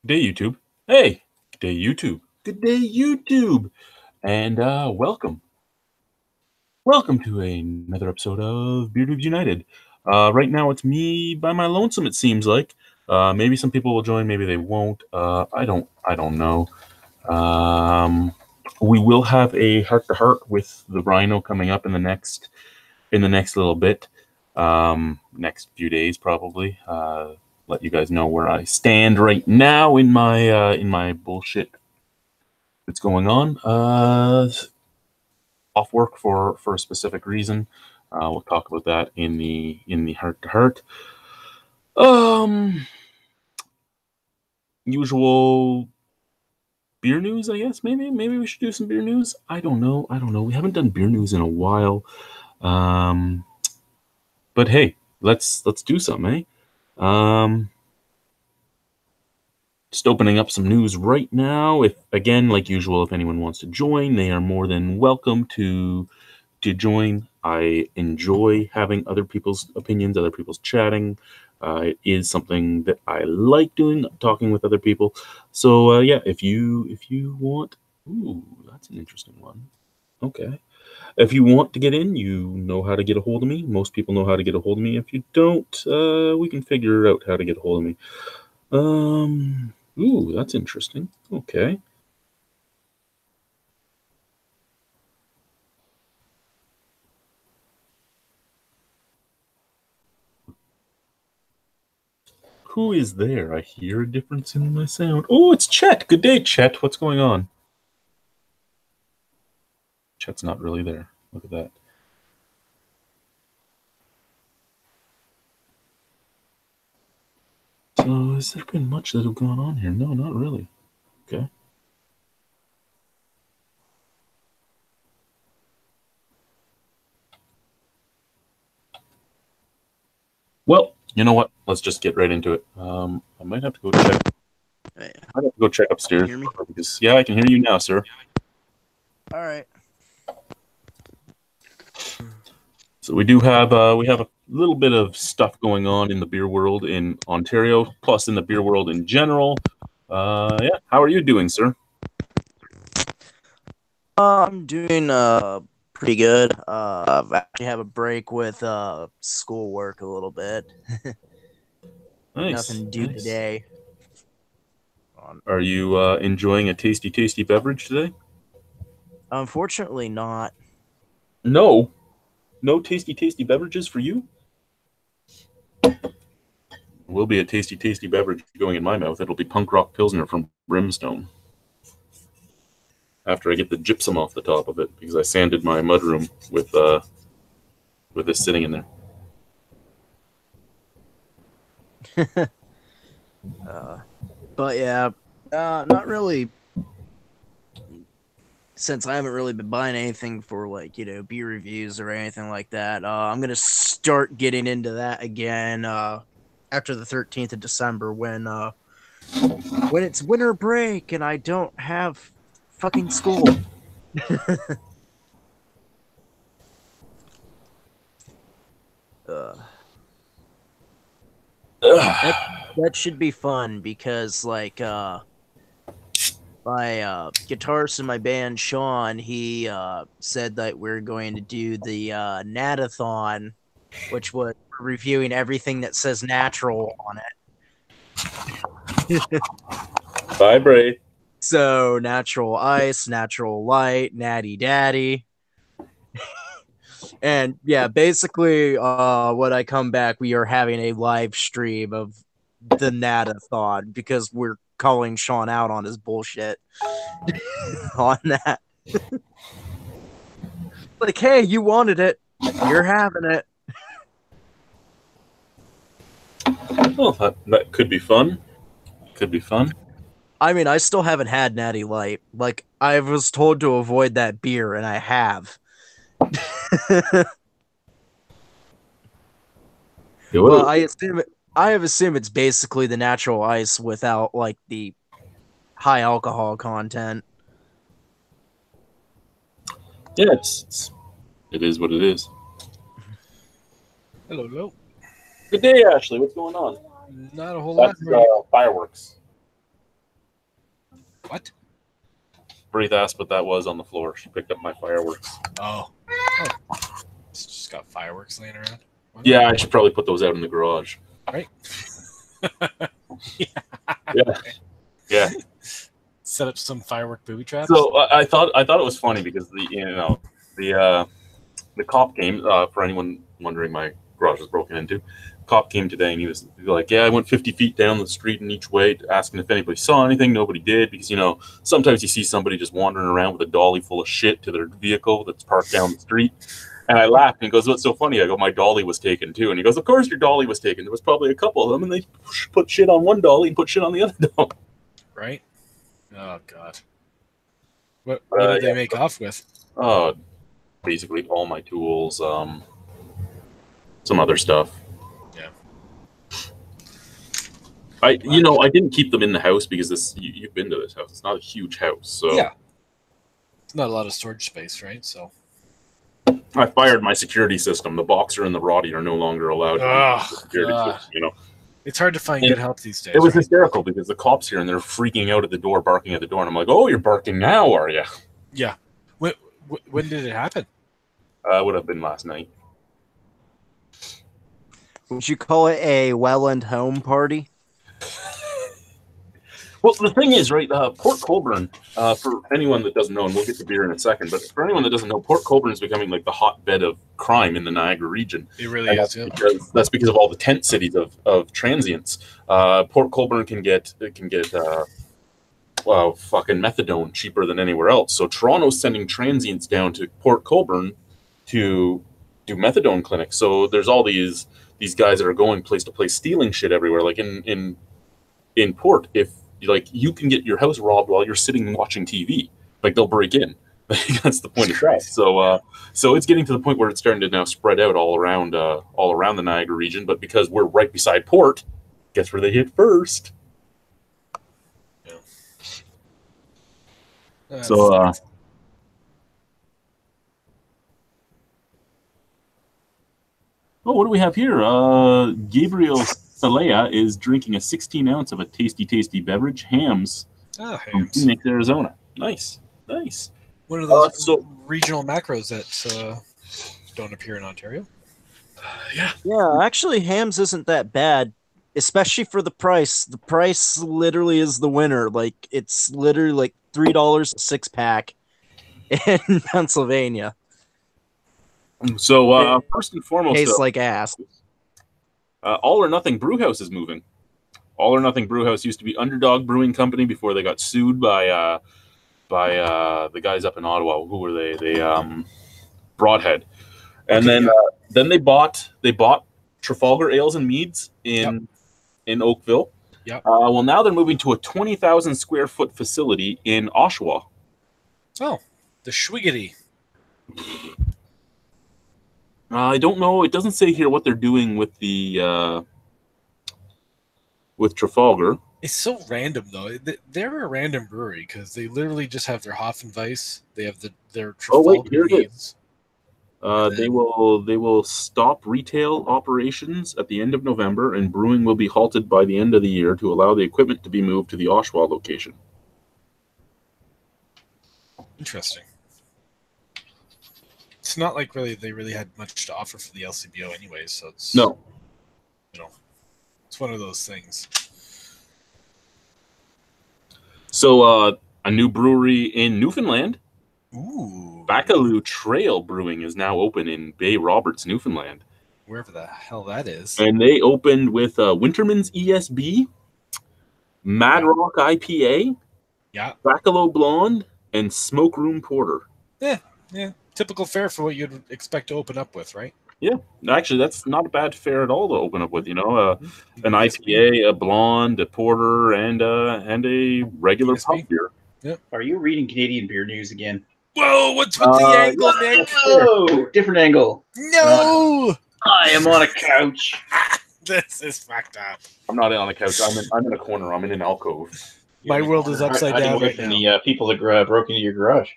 Good day, YouTube. Hey, good day, YouTube. Good day, YouTube. And welcome. Welcome to another episode of Beardubes United. Right now, it's me by my lonesome, it seems like. Maybe some people will join, maybe they won't. I don't know. We will have a heart-to-heart with the Rhino coming up in the next little bit. Next few days, probably. Let you guys know where I stand right now in my bullshit that's going on. Off work for a specific reason. We'll talk about that in the heart to heart. Usual beer news, I guess. Maybe we should do some beer news. I don't know. We haven't done beer news in a while. But hey, let's do something, eh? Just opening up some news right now. If again, like usual, if anyone wants to join, they are more than welcome to join. I enjoy having other people's opinions, other people's chatting. It is something that I like doing, talking with other people. So yeah, if you want, ooh, that's an interesting one. Okay. If you want to get in, you know how to get a hold of me. Most people know how to get a hold of me. If you don't, we can figure out how to get a hold of me. Ooh, that's interesting. Okay. Who is there? I hear a difference in my sound. Oh, it's Chet. Good day, Chet. What's going on? Chet's not really there. Look at that. So, has there been much that have gone on here? No, not really. Okay. Well, you know what? Let's just get right into it. I might have to go check. I have to go check upstairs. Can you hear me? Because, yeah, I can hear you now, sir. All right. So we do have we have a little bit of stuff going on in the beer world in Ontario, plus in the beer world in general. Yeah, how are you doing, sir? I'm doing pretty good. I've actually have a break with schoolwork a little bit. Nice. Nothing due today. Are you enjoying a tasty beverage today? Unfortunately, not. No tasty beverages for you. Will be a tasty beverage going in my mouth. It'll be Punk Rock Pilsner from Brimstone. After I get the gypsum off the top of it, because I sanded my mudroom with this sitting in there. But yeah, not really. Since I haven't really been buying anything for beer reviews or anything like that, I'm gonna start getting into that again after the 13th of December when it's winter break and I don't have fucking school. That should be fun because my guitarist in my band, Sean, he said that we're going to do the Natathon, which was reviewing everything that says natural on it. Vibrate. So natural ice, natural light, natty daddy. And yeah, basically when I come back, we are having a live stream of the Natathon because we're calling Sean out on his bullshit on that. Like, hey, you wanted it. You're having it. Well, that could be fun. Could be fun. I mean, I still haven't had Natty Light. Like, I was told to avoid that beer, and I have. Well, I have assumed it's basically the natural ice without like the high alcohol content. Yeah, it is what it is. Hello. Good day, Ashley. What's going on? Not a whole lot. That's fireworks. What? Braith asked what that was on the floor. She picked up my fireworks. Oh. It's just got fireworks laying around. Yeah, I should probably put those out in the garage. Right? Yeah. Set up some firework booby traps. So I thought it was funny because the cop came. For anyone wondering, my garage was broken into. Cop came today and he was like, "Yeah, I went 50 feet down the street in each way, asking if anybody saw anything. Nobody did because sometimes you see somebody just wandering around with a dolly full of shit to their vehicle that's parked down the street." And I laughed and he goes, "What's so funny?" I go, "My dolly was taken too." And he goes, "Of course your dolly was taken. There was probably a couple of them, and they put shit on one dolly and put shit on the other dolly." Right? Oh God. What did they make off with? Basically all my tools, some other stuff. Yeah. I didn't keep them in the house because you've been to this house. It's not a huge house, so yeah, it's not a lot of storage space, right? So I fired my security system. The Boxer and the Roddy are no longer allowed to use the security system. It's hard to find good help these days. It was hysterical because the cops here and they're freaking out at the door, barking at the door, and I'm like, "Oh, you're barking now, are you?" Yeah. When did it happen? Would have been last night. Would you call it a Welland home party? Well, the thing is, right, Port Colborne, for anyone that doesn't know, and we'll get to beer in a second, but for anyone that doesn't know, Port Colborne is becoming like the hotbed of crime in the Niagara region. It really is, yeah. That's because of all the tent cities of transients. Port Colborne can get fucking methadone cheaper than anywhere else. So Toronto's sending transients down to Port Colborne to do methadone clinics. So there's all these guys that are going place to place stealing shit everywhere. Like in Port, if you can get your house robbed while you're sitting and watching TV. Like they'll break in. That's the point of that. So it's getting to the point where it's starting to now spread out all around the Niagara region. But because we're right beside Port, guess where they hit first? Yeah. So what do we have here? Gabriel Salea is drinking a 16 ounce of a tasty beverage, Hams, from Phoenix, Arizona. Nice. One of those regional macros that don't appear in Ontario. Yeah, actually, Hams isn't that bad, especially for the price. The price literally is the winner. Like it's literally like $3 a 6-pack in Pennsylvania. So first and foremost, tastes like ass. All or Nothing Brewhouse is moving. All or Nothing Brewhouse used to be Underdog Brewing Company before they got sued by the guys up in Ottawa. Who were they? Broadhead. And then they bought Trafalgar Ales and Meads in Oakville. Yep. Well, now they're moving to a 20,000 square foot facility in Oshawa. Oh, the Schwiggity. I don't know. It doesn't say here what they're doing with the with Trafalgar. It's so random though. They're a random brewery because they literally just have their Hofenweiss. They have their Trafalgar. Oh wait, here it is. They will stop retail operations at the end of November, and brewing will be halted by the end of the year to allow the equipment to be moved to the Oshawa location. Interesting. It's not like they really had much to offer for the LCBO anyway, so it's it's one of those things. So a new brewery in Newfoundland. Ooh. Bacaloo Trail Brewing is now open in Bay Roberts, Newfoundland. Wherever the hell that is. And they opened with Winterman's ESB, Mad Rock IPA, Bacalao Blonde, and Smoke Room Porter. Yeah. Typical fare for what you'd expect to open up with, right? Yeah. Actually, that's not a bad fare at all to open up with. An IPA, a blonde, a porter, and a regular pub beer. Yep. Are you reading Canadian beer news again? Whoa, what's with the angle, Nick? Oh, different angle. No! I am on a couch. This is fucked up. I'm not on a couch. I'm in a corner. I'm in an alcove. My world is upside down right now. The people that broke into your garage.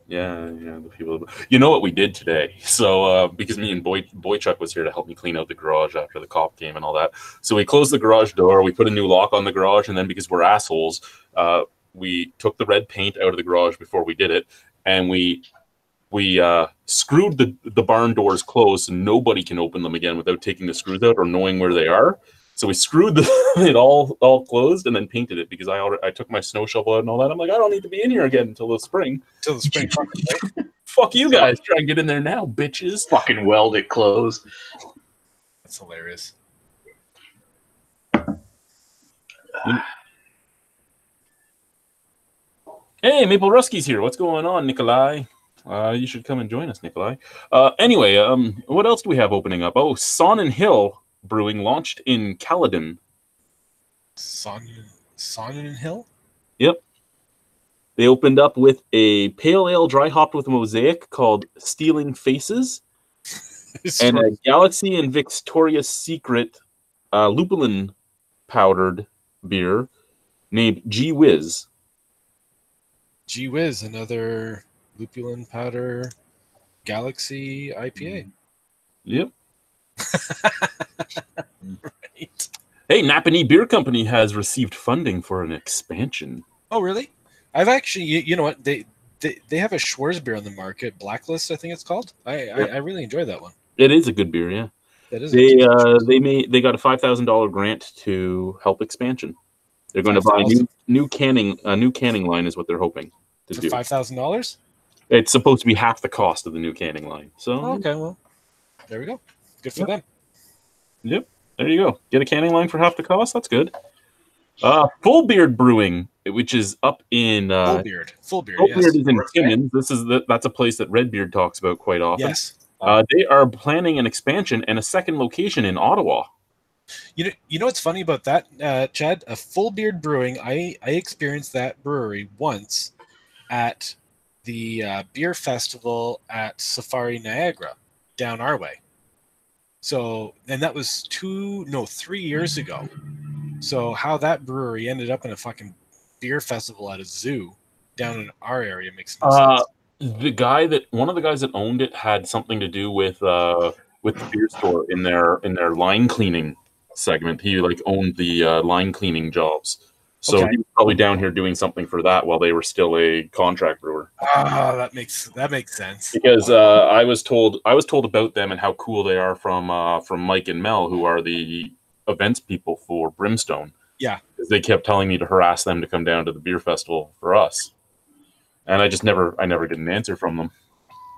Yeah, the people. You know what we did today? So because me and Boychuk was here to help me clean out the garage after the cop came and all that. So we closed the garage door. We put a new lock on the garage, and then because we're assholes, we took the red paint out of the garage before we did it, and we screwed the barn doors closed so nobody can open them again without taking the screws out or knowing where they are. So we screwed it all closed and then painted it because I took my snow shovel out and all that. I'm like, I don't need to be in here again until the spring. Till the spring, right? Fuck you guys. Try and get in there now, bitches. Fucking weld it closed. That's hilarious. Hey, Maple Ruski's here. What's going on, Nikolai? You should come and join us, Nikolai. Anyway, what else do we have opening up? Oh, Son & Hill Brewing launched in Caledon. Sonnen Hill? Yep. They opened up with a pale ale dry hopped with a mosaic called Stealing Faces, and a Galaxy and Victoria's Secret lupulin powdered beer named Gee Whiz. Gee Whiz, another lupulin powder Galaxy IPA. Yep. Right. Hey, Napanee Beer Company has received funding for an expansion. Oh, really? I've actually, you know what? They have a Schwarzbier on the market, Blacklist, I think it's called. I really enjoy that one. It is a good beer, yeah. That is. They got a $5,000 grant to help expansion. They're going to buy a new canning line is what they're hoping to for do. $5,000. It's supposed to be half the cost of the new canning line. So okay, well, there we go. Good for them. Yep, there you go. Get a canning line for half the cost. That's good. Full Beard Brewing, which is up in Full Beard. Full Beard Yes. is in Timmins. That's a place that Redbeard talks about quite often. Yes. They are planning an expansion and a second location in Ottawa. You know what's funny about that, Chad? A Full Beard Brewing. I experienced that brewery once at the beer festival at Safari Niagara down our way. So, and that was 3 years ago. So how that brewery ended up in a fucking beer festival at a zoo down in our area makes no sense. One of the guys that owned it had something to do with the beer store in their line cleaning segment. He owned the line cleaning jobs. So Okay. he was probably down here doing something for that while they were still a contract brewer. Oh, that makes sense. Because I was told about them and how cool they are from Mike and Mel, who are the events people for Brimstone. Yeah. They kept telling me to harass them to come down to the beer festival for us. And I never get an answer from them.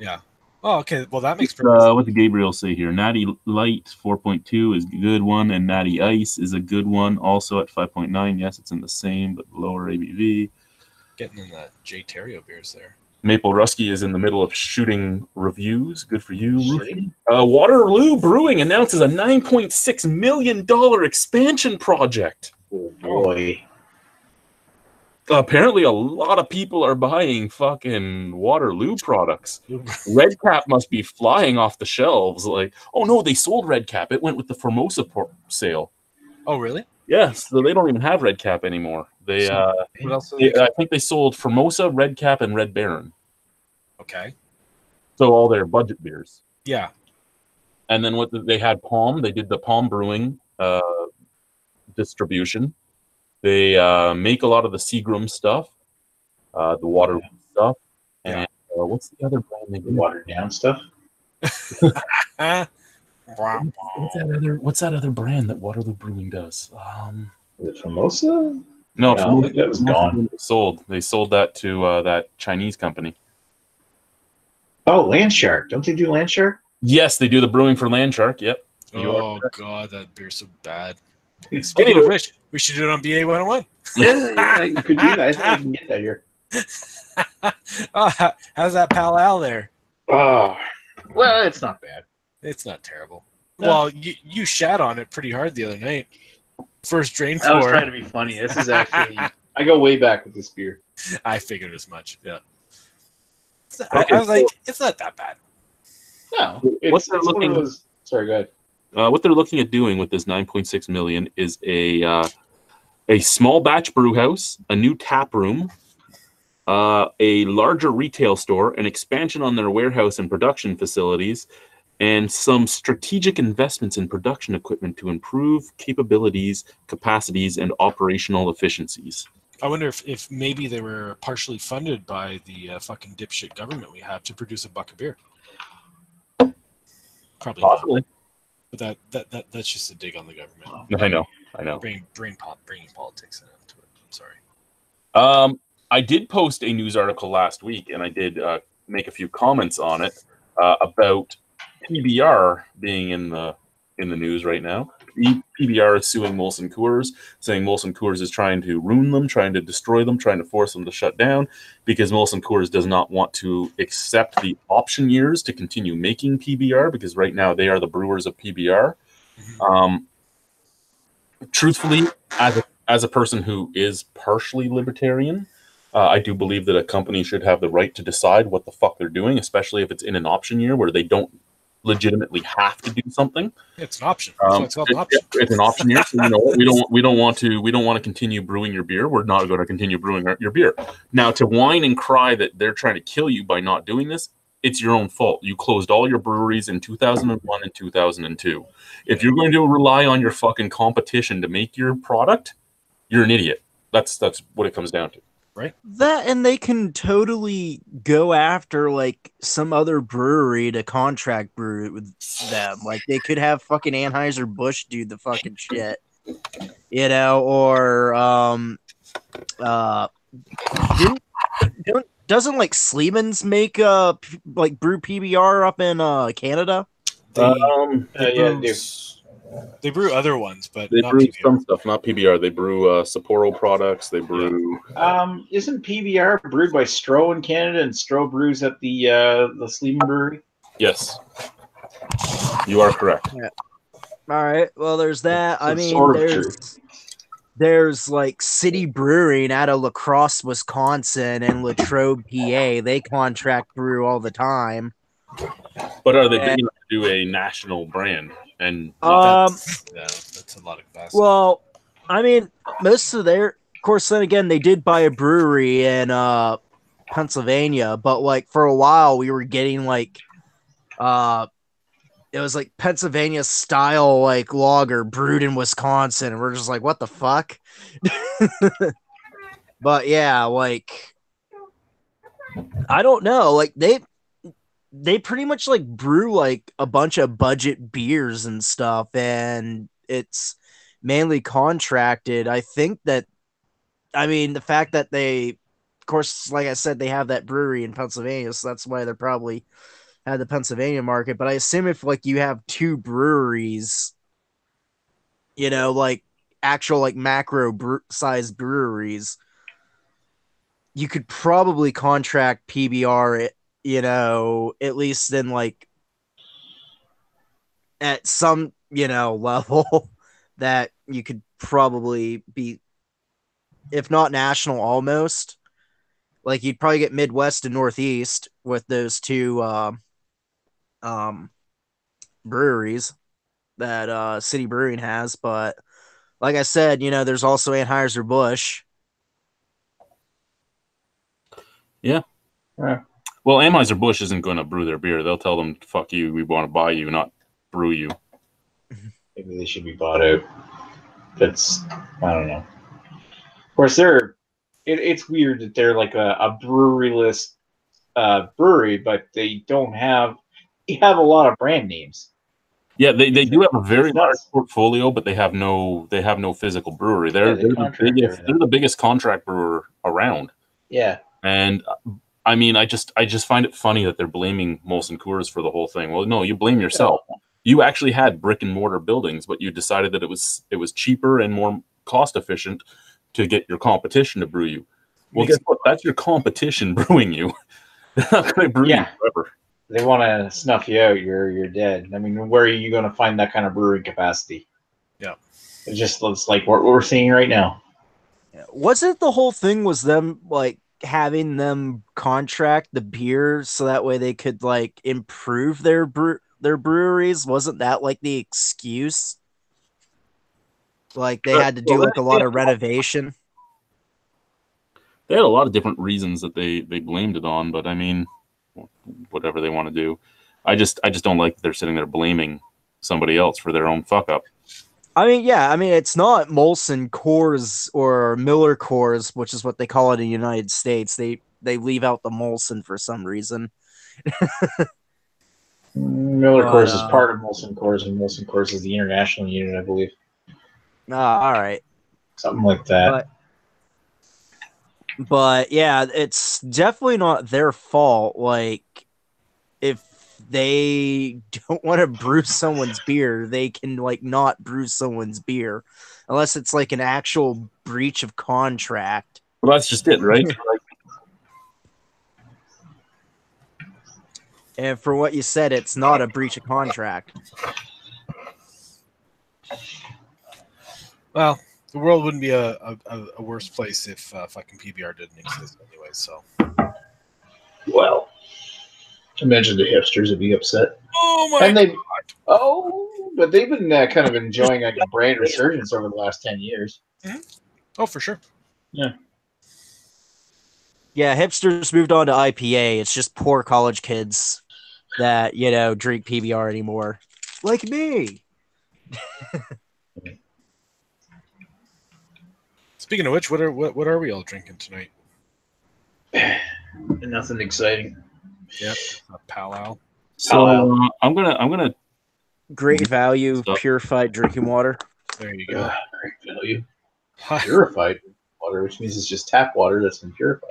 Yeah. Oh, okay. Well, that makes perfect sense. What did Gabriel say here? Natty Light 4.2 is a good one, and Natty Ice is a good one, also at 5.9. Yes, it's in the same, but lower ABV. Getting in the J. Terrio beers there. Maple Rusky is in the middle of shooting reviews. Good for you, Rufy. Waterloo Brewing announces a $9.6 million expansion project. Oh boy. Apparently, a lot of people are buying fucking Waterloo products. Red Cap must be flying off the shelves. Like, oh no, they sold Red Cap. It went with the Formosa sale. Oh, really? Yes, so they don't even have Red Cap anymore. They, What else? I think they sold Formosa, Red Cap, and Red Baron. Okay. So all their budget beers. Yeah. And then they had Palm. They did the Palm Brewing distribution. They make a lot of the Seagram stuff, the Waterloo stuff, and what's the other brand they do? Watered down stuff. What's that other brand that Waterloo Brewing does? Was it Formosa? No, I think that was gone. They sold that to that Chinese company. Oh, Landshark. Don't they do Landshark? Yes, they do the brewing for Landshark. Yep. Oh god, that beer's so bad. Speaking of which, we should do it on BA 101. Yeah, you could do that. I think I can get that here. Oh, how's that Pal Al there? Oh, well, it's not bad. It's not terrible. No. Well, you shat on it pretty hard the other night. First drain I was for. trying to be funny. This is actually I go way back with this beer. I figured as much. Yeah. Okay, I was like, it's not that bad. No, What's they're it's one looking- of those. Sorry, go ahead. What they're looking at doing with this $9.6 million is a small batch brew house, a new tap room, a larger retail store, an expansion on their warehouse and production facilities, and some strategic investments in production equipment to improve capabilities, capacities, and operational efficiencies. I wonder if maybe they were partially funded by the fucking dipshit government we have to produce a buck of beer. Probably Possibly. not. But that's just a dig on the government. I know. Bringing politics into it. I'm sorry. I did post a news article last week, and I did make a few comments on it about PBR being in the news right now. PBR is suing Molson Coors, saying Molson Coors is trying to ruin them, trying to destroy them, trying to force them to shut down, because Molson Coors does not want to accept the option years to continue making PBR, because right now they are the brewers of PBR. Truthfully, as a person who is partially libertarian, I do believe that a company should have the right to decide what the fuck they're doing, especially if it's in an option year where they don't legitimately have to do something. It's an option. It's called an option. It's an option year, so we don't want to continue brewing your beer. We're not going to continue brewing your beer. Now, to whine and cry that they're trying to kill you by not doing this, it's your own fault. You closed all your breweries in 2001 and 2002. If you're going to rely on your fucking competition to make your product, you're an idiot. That's what it comes down to. Right? That, and they can totally go after like some other brewery to contract brew with them. Like they could have fucking Anheuser-Busch do the fucking shit, or doesn't like Sleeman's make like brew PBR up in Canada? They brew other ones, but they not brew PBR. some stuff, not PBR. They brew Sapporo products. They brew. Isn't PBR brewed by Stroh in Canada, and Stroh brews at the Sleeman Brewery? Yes, you are correct. Yeah. All right. Well, there's that. I mean, sort of true. there's like City Brewing out of La Crosse, Wisconsin, and Latrobe, PA. They contract brew all the time. But are they big enough to do a national brand? And that's a lot of capacity. Well, I mean, most of their, of course, then again, they did buy a brewery in Pennsylvania, but like for a while we were getting like it was like Pennsylvania style like lager brewed in Wisconsin, and we're just like, what the fuck? But yeah, like I don't know, like they pretty much like brew like a bunch of budget beers and stuff, and it's mainly contracted. I think that, I mean, the fact that they, of course, like I said, they have that brewery in Pennsylvania, so that's why they're probably at the Pennsylvania market. But I assume if like you have two breweries, like actual like macro size breweries, you could probably contract PBR, at least in like at some, level that you could probably be, if not national, almost. Like you'd probably get Midwest and Northeast with those two breweries that City Brewing has. But like I said, there's also Anheuser-Busch. Yeah. Well, Anheuser-Busch isn't going to brew their beer. They'll tell them, fuck you, we want to buy you, not brew you. Maybe they should be bought out. That's, I don't know. Of course, it's weird that they're like a breweryless brewery, but they have a lot of brand names. Yeah, they do have a very large portfolio, but they have no physical brewery. They're the biggest contract brewer around. Yeah. And I mean, I just find it funny that they're blaming Molson Coors for the whole thing. Well, no, you blame yourself. You actually had brick and mortar buildings, but you decided that it was cheaper and more cost efficient to get your competition to brew you. Well, guess what? That's your competition brewing you. They're not going to brew you forever. They want to snuff you out. You're dead. I mean, where are you going to find that kind of brewing capacity? Yeah, it just looks like what we're seeing right now. Wasn't the whole thing was them like having them contract the beer so that way they could like improve their breweries? Wasn't that like the excuse? Like they had to do like a lot of renovation. They had a lot of different reasons that they blamed it on, but I mean, whatever they want to do. I just don't like that they're sitting there blaming somebody else for their own fuck up. I mean, yeah, I mean, it's not Molson Coors or Miller Coors, which is what they call it in the United States. They leave out the Molson for some reason. Miller But Coors is part of Molson Coors, and Molson Coors is the international unit, I believe. all right. Something like that. But yeah, it's definitely not their fault. Like, if they don't want to brew someone's beer, they can like not brew someone's beer, unless it's like an actual breach of contract. Well, that's just it, right? And for what you said, it's not a breach of contract. Well, the world wouldn't be a worse place if fucking PBR didn't exist anyway. So. Well, imagine the hipsters would be upset. Oh my! But they've been kind of enjoying like a brand resurgence over the last 10 years. Mm-hmm. Oh, for sure. Yeah. Yeah, hipsters moved on to IPA. It's just poor college kids that, drink PBR anymore. Like me. Speaking of which, what are we all drinking tonight? Nothing exciting. Yep, a Pal. So I'm gonna Great value purified drinking water. There you go. Great value. Purified water, which means it's just tap water that's been purified.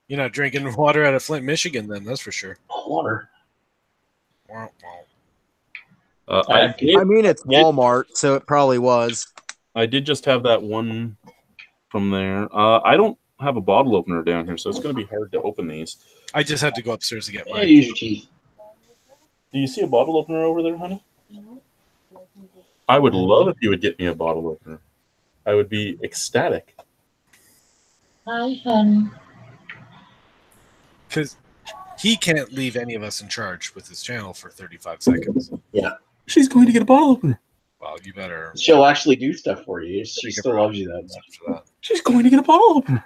You're not drinking water out of Flint, Michigan, then, that's for sure. Water. I mean, it's Walmart, so it probably was. I did just have that one from there. I don't have a bottle opener down here, so it's going to be hard to open these. I just had to go upstairs to get mine. Use your teeth. Do you see a bottle opener over there, honey? I would love if you would get me a bottle opener. I would be ecstatic. Hi, honey. Because he can't leave any of us in charge with his channel for 35 seconds. Yeah. She's going to get a bottle opener. Well, you better. She'll actually do stuff for you. She still loves you that much. For that. She's going to get a bottle opener.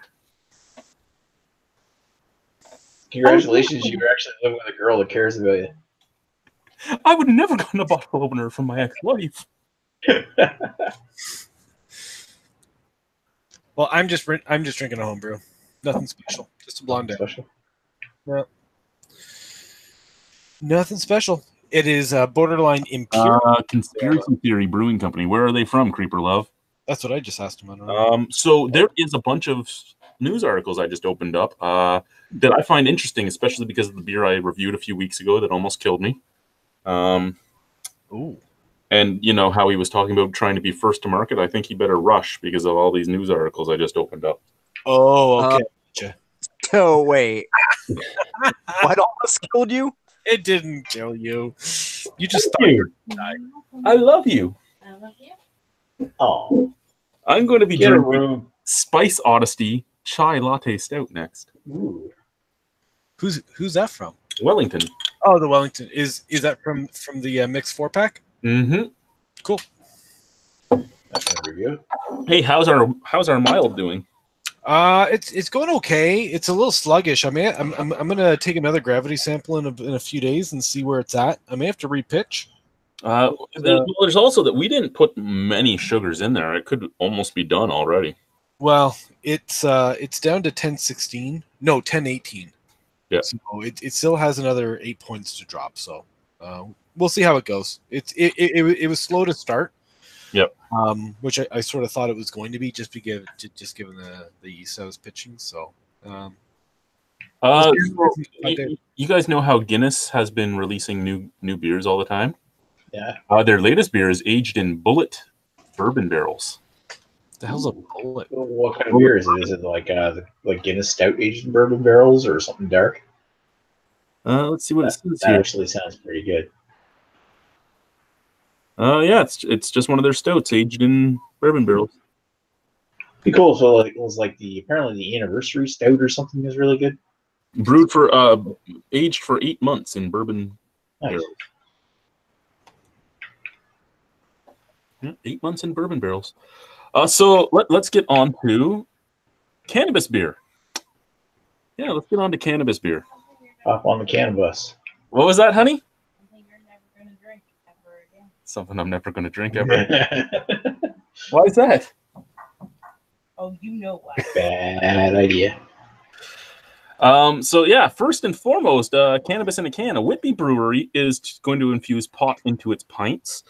Congratulations, you're actually living with a girl that cares about you. I would have never gotten a bottle opener from my ex-wife. Well, I'm just drinking a homebrew. Nothing special. Just a blonde ale. Special. Yeah. Nothing special. It is borderline impure. Conspiracy Theory Brewing Company. Where are they from, Creeper Love? That's what I just asked him. So there is a bunch of news articles I just opened up that I find interesting, especially because of the beer I reviewed a few weeks ago that almost killed me. Ooh. And you know how he was talking about trying to be first to market. I think he better rush because of all these news articles I just opened up. Oh, okay. Oh, wait. What almost killed you? It didn't kill you. You just thought you were I love you. I love you. Oh. I'm going to be drinking Spice Odyssey Chai Latte Stout next. Ooh. Who's that from? Wellington. Oh, the Wellington. Is that from the mixed 4-pack? Mm-hmm. Cool. That's my review. Hey, how's our mild doing? It's going okay. It's a little sluggish. I mean, I'm gonna take another gravity sample in a few days and see where it's at. I may have to repitch. There's also that we didn't put many sugars in there. It could almost be done already. Well, it's down to 1016. No, 1018. Yeah. So it still has another 8 points to drop. So we'll see how it goes. It was slow to start. Yep. Which I sort of thought it was going to be just given the yeast I was pitching. So. You guys know how Guinness has been releasing new beers all the time? Yeah. Their latest beer is aged in bullet bourbon barrels. The hell's a bullet? What kind of beer is it? Is it like Guinness Stout aged in bourbon barrels or something dark? Let's see what it says that here. Actually sounds pretty good. Yeah, it's just one of their stouts aged in bourbon barrels. Be cool. So it was apparently the anniversary stout or something is really good. Brewed for aged for 8 months in bourbon barrels. Yeah, 8 months in bourbon barrels. So let's get on to cannabis beer. Yeah, let's get on to cannabis beer. Hop on the cannabis. What was that, honey? Something you're never going to drink ever again. Something I'm never going to drink ever. Why is that? Oh, you know why. Bad idea. So yeah, first and foremost, cannabis in a can. A Whitby brewery is going to infuse pot into its pints.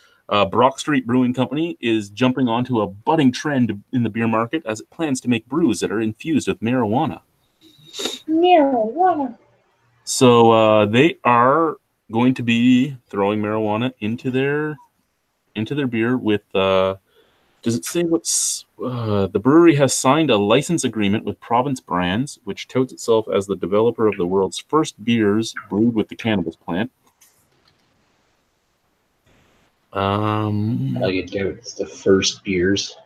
Brock Street Brewing Company is jumping onto a budding trend in the beer market as it plans to make brews that are infused with marijuana. Marijuana. So they are going to be throwing marijuana into their beer with. Does it say what's the brewery has signed a license agreement with Province Brands, which touts itself as the developer of the world's first beers brewed with the cannabis plant. I get doubt it's the first beers.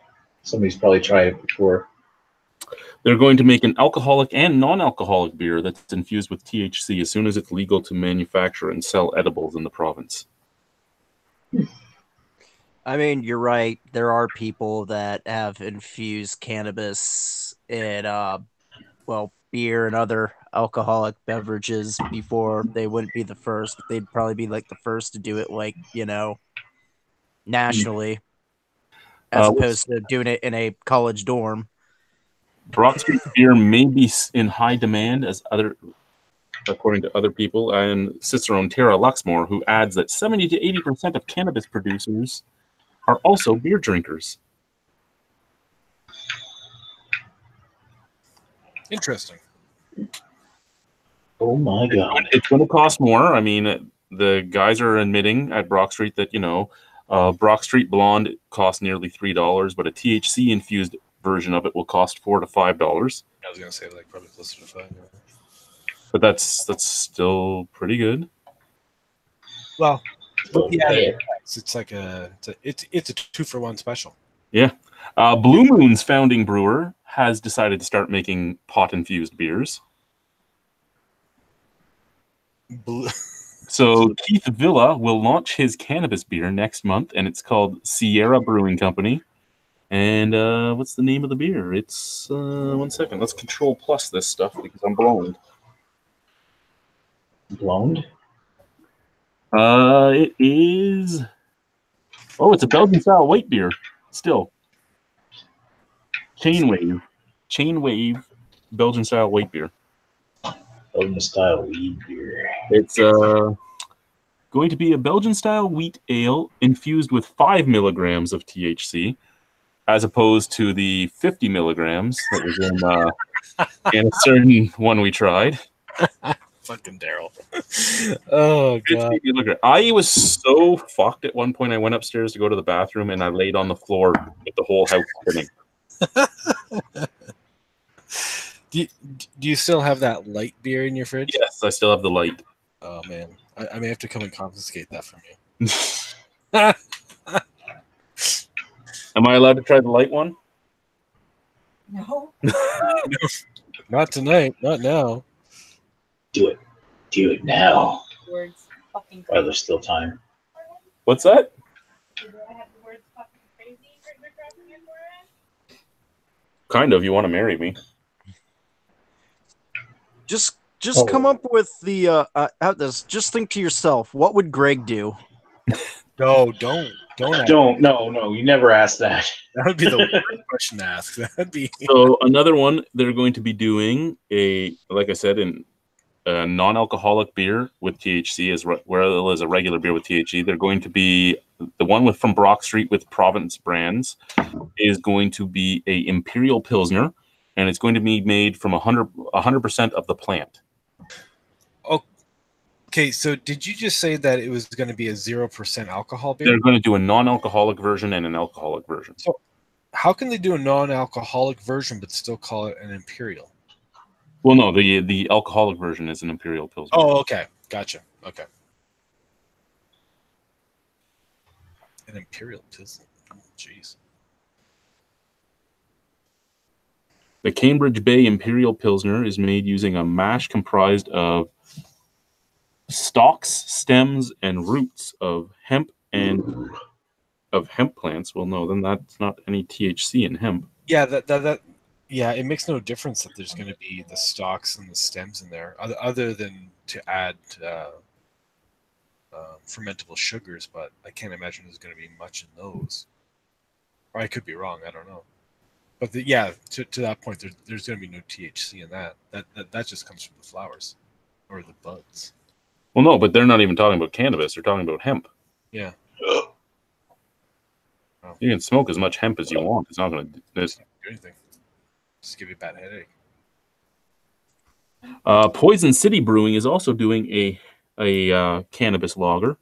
Somebody's probably tried it before. They're going to make an alcoholic and non-alcoholic beer that's infused with THC as soon as it's legal to manufacture and sell edibles in the province. I mean, you're right. There are people that have infused cannabis in, well, beer and other alcoholic beverages before. They wouldn't be the first. They'd probably be like the first to do it, like, nationally, as opposed to doing it in a college dorm. Brock Street beer may be in high demand according to other people, and Cicerone Tara Luxmore, who adds that 70 to 80% of cannabis producers are also beer drinkers. Interesting. Oh my god. It's going to cost more. I mean, the guys are admitting at Brock Street that, Brock Street Blonde costs nearly $3, but a THC infused version of it will cost $4 to $5. I was gonna say like probably closer to 5. But that's still pretty good. Well, Oh, yeah, man. it's like it's a 2-for-1 special. Yeah. Blue Moon's founding brewer has decided to start making pot infused beers. So Keith Villa will launch his cannabis beer next month, and it's called Sierra Brewing Company. And what's the name of the beer? It's 1 second. Let's Control Plus this stuff because I'm blind. Blonde? It is. Oh, it's a Belgian style white beer. Still, Chain Wave, Belgian style white beer. Belgian style weed beer. It's going to be a Belgian style wheat ale infused with 5 milligrams of THC, as opposed to the 50 milligrams that was in a certain one we tried. Fucking Daryl. Oh god. I was so fucked at one point. I went upstairs to go to the bathroom and I laid on the floor with the whole house spinning. Do you still have that light beer in your fridge? Yes, I still have the light. Oh man, I may have to come and confiscate that from you. Am I allowed to try the light one? No. Not tonight. Not now. Do it. Do it now. Words fucking While crazy. there's still time. What's that? Do I have the words fucking crazy written across my forehead? Kind of. You want to marry me? Just come up with the just think to yourself, what would Greg do? No, don't. No, you never asked that. That would be the worst question to ask. That'd be. So another one, they're going to be doing like I said, a non-alcoholic beer with THC well as a regular beer with THC. They're going to be the one from Brock Street with Province Brands is going to be a Imperial Pilsner, and it's going to be made from 100% of the plant. Okay, so did you just say that it was going to be a 0% alcohol beer? They're going to do a non-alcoholic version and an alcoholic version. So how can they do a non-alcoholic version but still call it an Imperial? Well, no, the alcoholic version is an Imperial Pilsner. Oh, okay. Gotcha. Okay. An Imperial Pilsner. Jeez. The Cambridge Bay Imperial Pilsner is made using a mash comprised of stalks, stems, and roots of hemp plants. Well, no, then that's not any THC in hemp. Yeah, yeah, it makes no difference that there's going to be the stalks and the stems in there, other than to add fermentable sugars. But I can't imagine there's going to be much in those. Or I could be wrong. I don't know. But to that point, there's going to be no THC in that. That just comes from the flowers or the buds. Well, no, but they're not even talking about cannabis. They're talking about hemp. Yeah. You can smoke as much hemp as you want. It's not going to do anything. Just give you a bad headache. Poison City Brewing is also doing a cannabis lager.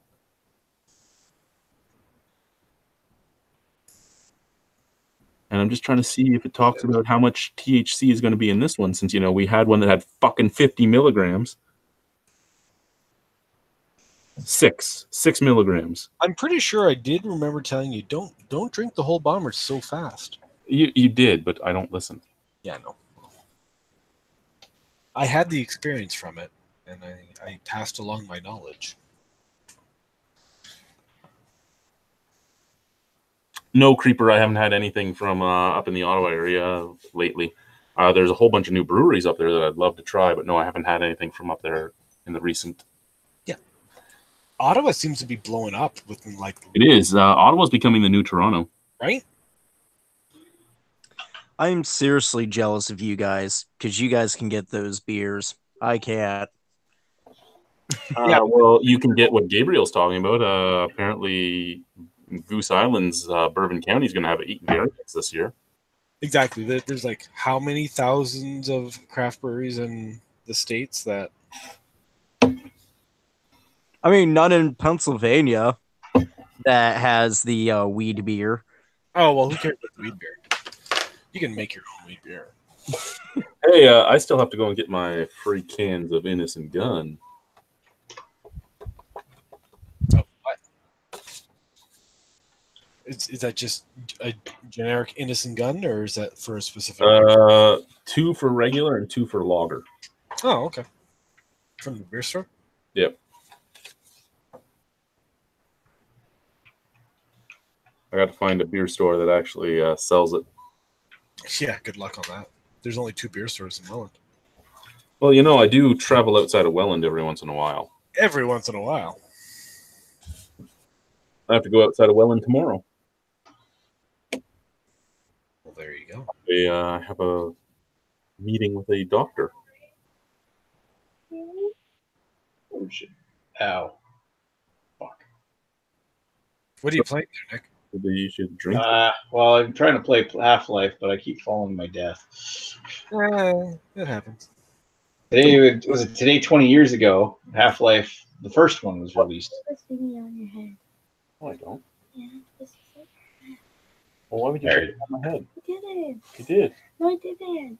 And I'm just trying to see if it talks about how much THC is going to be in this one, since, you know, we had one that had fucking 50 milligrams. 6 milligrams. I'm pretty sure I did remember telling you don't drink the whole bomber so fast. You did, but I don't listen. Yeah, no. I had the experience from it, and I passed along my knowledge. No, Creeper, I haven't had anything from up in the Ottawa area lately. There's a whole bunch of new breweries up there that I'd love to try, but no, I haven't had anything from up there in the recent. Yeah. Ottawa seems to be blowing up within like... It is. Ottawa's becoming the new Toronto. Right? I'm seriously jealous of you guys, because you guys can get those beers. I can't. Yeah. Well, you can get what Gabriel's talking about. Apparently, Goose Island's Bourbon County is going to have an Eaton Beer Index this year. Exactly. There's like how many thousands of craft breweries in the States that... I mean, none in Pennsylvania that has the weed beer. Oh, well, who cares about the weed beer? You can make your own weed beer. Hey, I still have to go and get my free cans of Innocent Gun. Oh, what? Is that just a generic Innocent Gun, or is that for a specific... 2 for regular and 2 for lager. Oh, okay. From the beer store? Yep. I got to find a beer store that actually sells it. Yeah, good luck on that. There's only 2 beer stores in Welland. Well, you know, I do travel outside of Welland every once in a while. Every once in a while. I have to go outside of Welland tomorrow. Well, there you go. I have a meeting with a doctor. Oh, shit. Ow. Fuck. What are you playing there, Nick? You should drink. Well, I'm trying to play Half-Life, but I keep falling to my death. It happens. Today, was it today 20 years ago, Half-Life, the first one was released. Put this thingy on your head. No, I don't. Yeah, this is it. Well, why would you put it on my head? I didn't. You did. No, I didn't.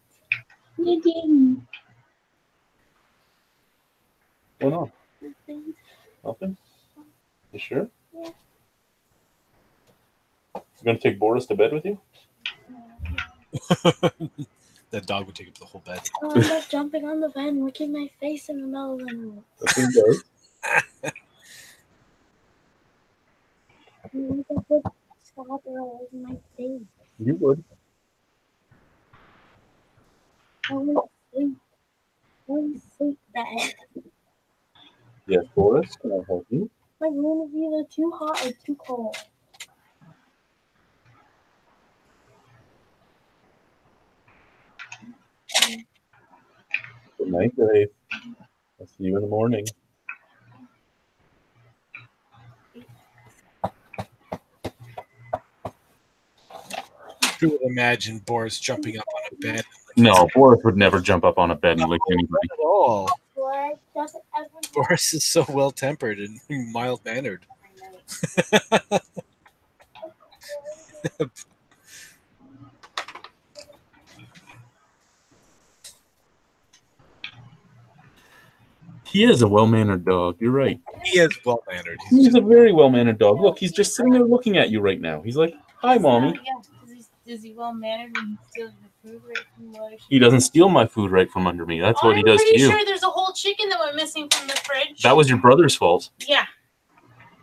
You didn't. What on? Nothing. Nothing? You sure? Yeah. You gonna take Boris to bed with you? That dog would take up the whole bed. Oh, I'm just jumping on the bed and licking my face in the middle of the night. That's what he does. You can put stop or in my face. You would. I want to sleep. I want to sleep bad. Yes, Boris. Can I help you? My room is either too hot or too cold. Good night, Dave. I'll see you in the morning. Who would imagine Boris jumping up on a bed? No, Boris would never jump up on a bed and lick anybody. At all. What doesn't everyone Boris is so well tempered and mild mannered. He is a well-mannered dog. You're right. He is well mannered. He's a very well-mannered dog. Look, he's just sitting there looking at you right now. He's like, "Hi, mommy." Yeah, is he well mannered when he steals your food right from the He doesn't steal my food right from under me. That's what he does to I'm you. pretty sure there's a whole chicken that went missing from the fridge. That was your brother's fault. Yeah.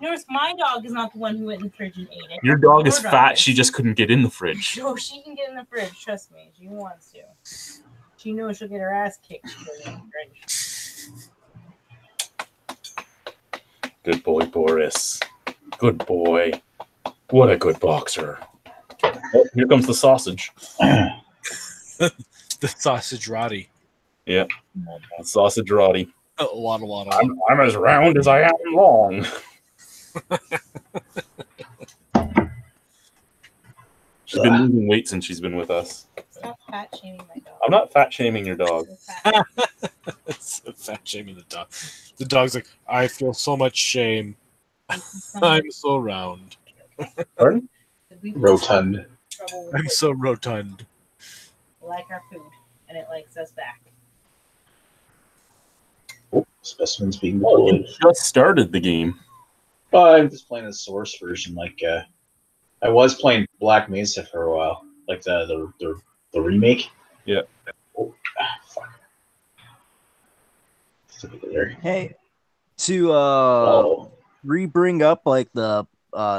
Notice my dog is not the one who went in the fridge and ate it. Your dog is Your fat. is. She just couldn't get in the fridge. No, she can get in the fridge. Trust me. She wants to. She knows she'll get her ass kicked. If she goes in the fridge. Good boy, Boris. Good boy. What a good boxer. Oh, here comes the sausage. The sausage Roddy. Yep, the sausage Roddy. Waddle. I'm as round as I am long. She's been losing weight since she's been with us. Stop fat shaming my dog. I'm not fat shaming your dog. It's fat shaming the dog. The dog's like, I feel so much shame. I'm so round. Pardon? Rotund. I'm so rotund. We like our food, and it likes us back. Oh, specimens being Oh, you deployed. just started the game. I'm just playing the source version. I was playing Black Mesa for a while, like the remake. Yeah. Oh, fuck. There. Hey, to Oh, re-bring up like the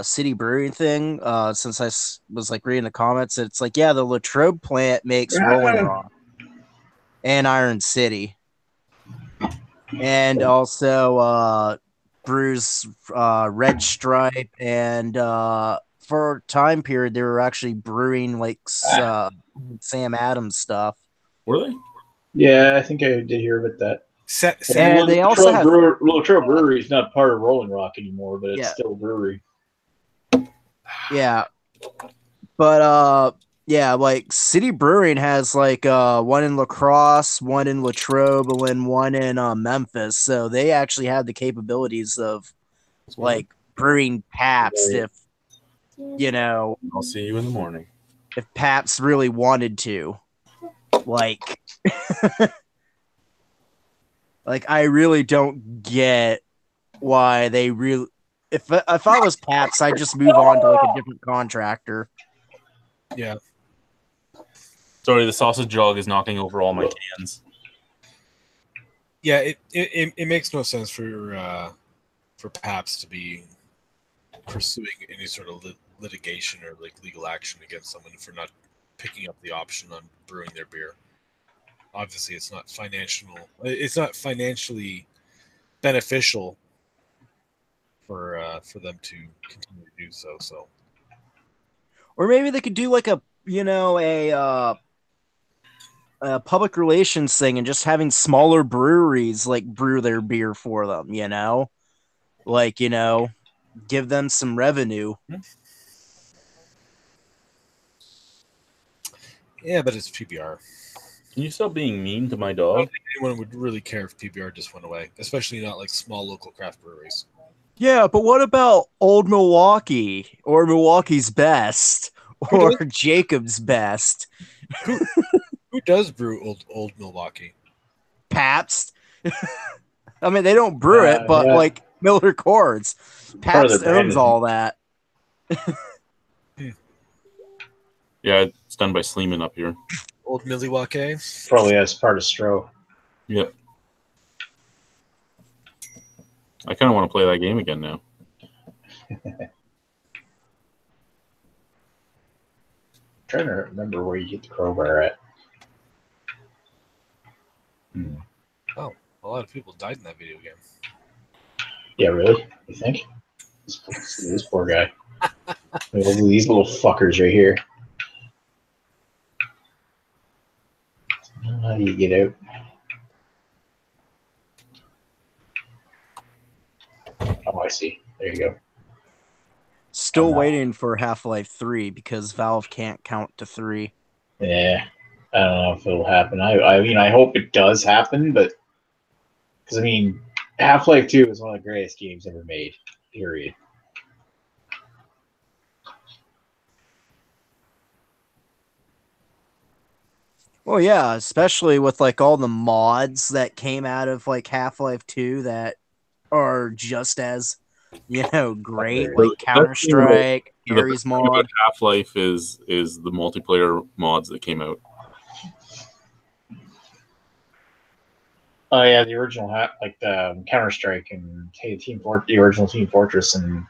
city brewery thing, since I was like reading the comments, it's like, yeah, the Latrobe plant makes Rolling Rock and Iron City, and also brews Red Stripe, and for a time period they were actually brewing like Sam Adams stuff. Were they? yeah, I think I did hear about that. And they also have Latrobe Brewery is not part of Rolling Rock anymore, but it's Yeah. still a brewery. Yeah. But yeah, like City Brewing has like one in La Crosse, one in Latrobe, and one in Memphis. So they actually have the capabilities of like brewing Pabst if I'll see you in the morning. if Pabst really wanted to. Like like I really don't get why they really if I was Pabst, I'd just move on to like a different contractor. Yeah. Sorry, the sausage jog is knocking over all my cans. Yeah, it makes no sense for Pabst to be pursuing any sort of litigation or like legal action against someone for not picking up the option on brewing their beer. Obviously, it's not financially beneficial for them to continue to do so. So, Or maybe they could do like a public relations thing and just having smaller breweries like brew their beer for them, like, give them some revenue. yeah, but it's PBR. Can you stop being mean to my I don't dog? think anyone would really care if PBR just went away, especially not like small local craft breweries. Yeah, but what about Old Milwaukee or Milwaukee's Best or Jacob's Best? Who does brew old Milwaukee? Pabst. I mean, they don't brew it, but yeah. like Miller Coors. Part of their Pabst brand, owns isn't all that. Yeah, it's done by Sleeman up here. Old Milwaukee. Probably as part of Stro. Yep. I kind of want to play that game again now. Trying to remember where you get the crowbar at. Oh, a lot of people died in that video game. Yeah, really? You think? This poor guy. These little fuckers right here. How do you get out? Oh, I see. There you go. Still waiting for Half-Life 3 because Valve can't count to 3. Yeah, I don't know if it'll happen. I mean, I hope it does happen, but because I mean, Half-Life 2 is one of the greatest games ever made. Period. Well, yeah, especially with like all the mods that came out of like Half-Life 2 that are just as, great, like Counter-Strike, Gary's The thing about mod. Half-Life is the multiplayer mods that came out. Oh yeah, the original like the Counter-Strike and the original Team Fortress, and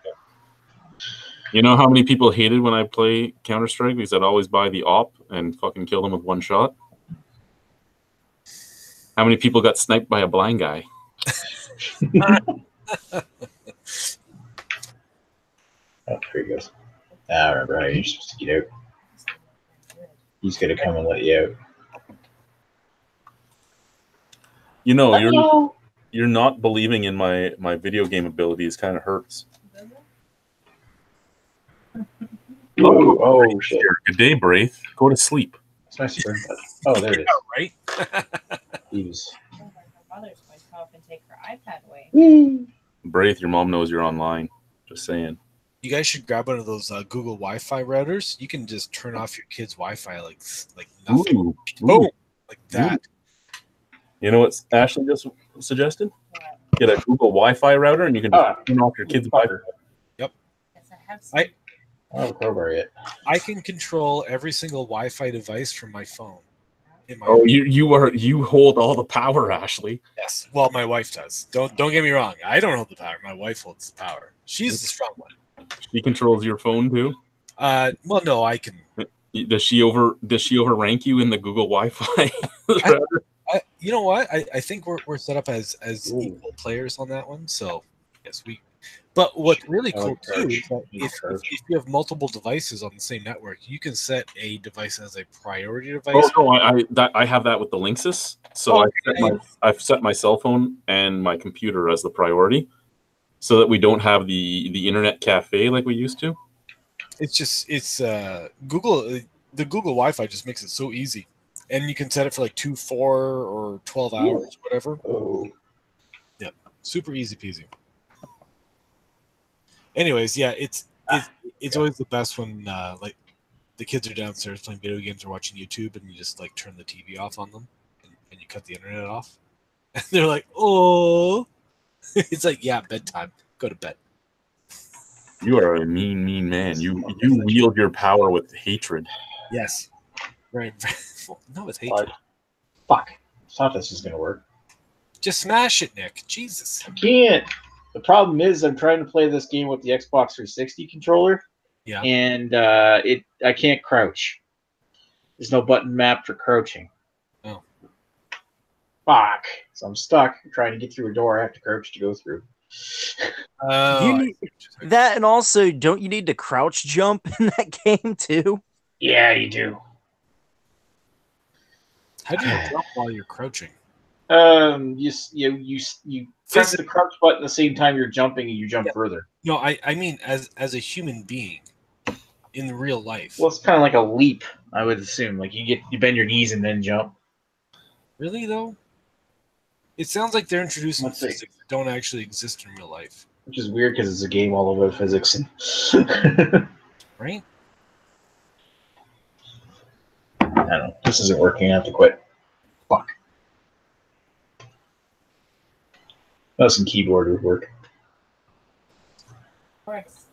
You know how many people hated when I play Counter-Strike because I'd always buy the op and fucking kill them with one shot? How many people got sniped by a blind guy? Oh, there he goes. I remember how you're supposed to get out. He's gonna come and let you out. You know, Hello. you're not believing in my video game abilities kind of hurts. Oh shit! Good day, Braith. Go to sleep. It's my spring button. Oh, there it is. Right? Jeez. Oh, my mother's going to come up and take her iPad away. Braith, your mom knows you're online. Just saying. You guys should grab one of those Google Wi-Fi routers. You can just turn off your kid's Wi-Fi like nothing. Ooh. Boom, like that. You know what Ashley just suggested? Get a Google Wi-Fi router, and you can just turn off your kid's Wi-Fi. Yep. Yes, I have some. I don't have a crowbar yet. I can control every single Wi-Fi device from my phone. Oh, you hold all the power, Ashley. Yes. Well, my wife does. Don't get me wrong. I don't hold the power. My wife holds the power. She's the strong one. She controls your phone too. Well, no, I can. Does she overrank you in the Google Wi-Fi? You know what? I think we're set up as equal players on that one. So yes, we. But what's really cool too is that if you have multiple devices on the same network, you can set a device as a priority device. Oh no, I have that with the Linksys. So I've set my cell phone and my computer as the priority, so that we don't have the internet cafe like we used to. It's Google. The Google Wi-Fi just makes it so easy, and you can set it for like 2, 4, or 12 hours, whatever. Oh. Yeah, super easy peasy. Anyways, yeah, it's always the best when like the kids are downstairs playing video games or watching YouTube, and you just like turn the TV off on them, and you cut the internet off, and they're like, "Oh," it's like, "Yeah, bedtime. Go to bed." You are a mean man. You wield your power with hatred. Yes, right. No, it's hatred. Fuck. I thought this was gonna work. Just smash it, Nick. Jesus. I can't. The problem is I'm trying to play this game with the Xbox 360 controller. Yeah. And I can't crouch. There's no button map for crouching. Oh. Fuck. So I'm stuck. I'm trying to get through a door I have to crouch to go through. You need that, and also, don't you need to crouch jump in that game too? Yeah, you do. How do you jump while you're crouching? You press the crouch button at the same time you're jumping, and you jump further. No, I mean as a human being in real life. Well, it's kind of like a leap, I would assume. Like you bend your knees and then jump. Really though? It sounds like they're introducing Let's see. physics that don't actually exist in real life. Which is weird because it's a game all about physics. And Right? I don't know. This isn't working. I have to quit. Fuck. Mouse and keyboard would work. Of course.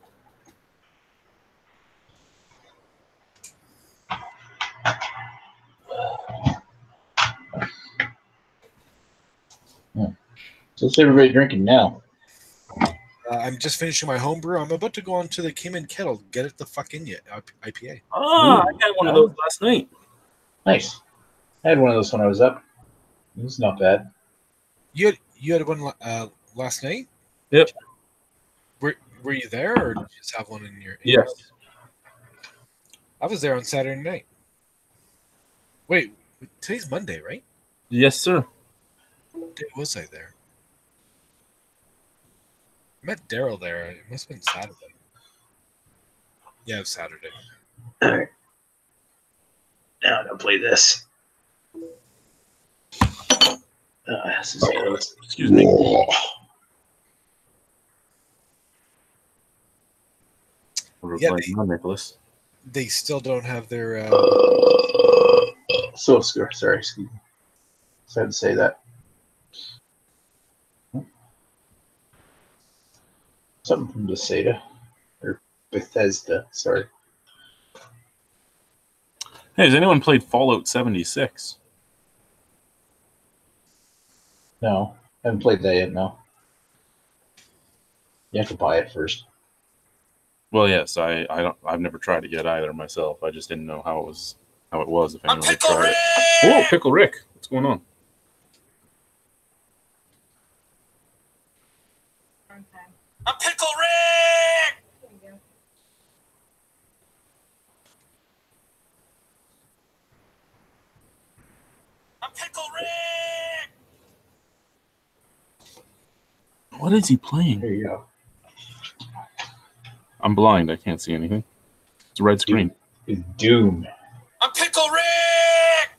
So what's everybody drinking now? I'm just finishing my homebrew. I'm about to go on to the Cayman Kettle. Get it the fuck in yet. IPA. Ah, I had one of those last night. Nice. I had one of those when I was up. It was not bad. You had one last night? Yep. Were you there, or did you just have one in your? Yes. I was there on Saturday night. Wait, today's Monday, right? Yes, sir. What day was I there? I met Daryl there. It must have been Saturday. Yeah, it was Saturday. All right. Now I'm gonna play this. Excuse me. Yeah, Nicholas. They still don't have their. So sorry. Excuse me. So I had to say that. Something from Bethesda or Bethesda. Sorry. Hey, has anyone played Fallout 76? No, I haven't played that yet. No. You have to buy it first. Well, yes, I've never tried it yet either myself. I just didn't know how it was if anyone had tried it. Whoa, Pickle Rick, what's going on? A Pickle Rick! There you go. What is he playing? There you go. I'm blind. I can't see anything. It's a red screen. It's Doom. I'm Pickle Rick.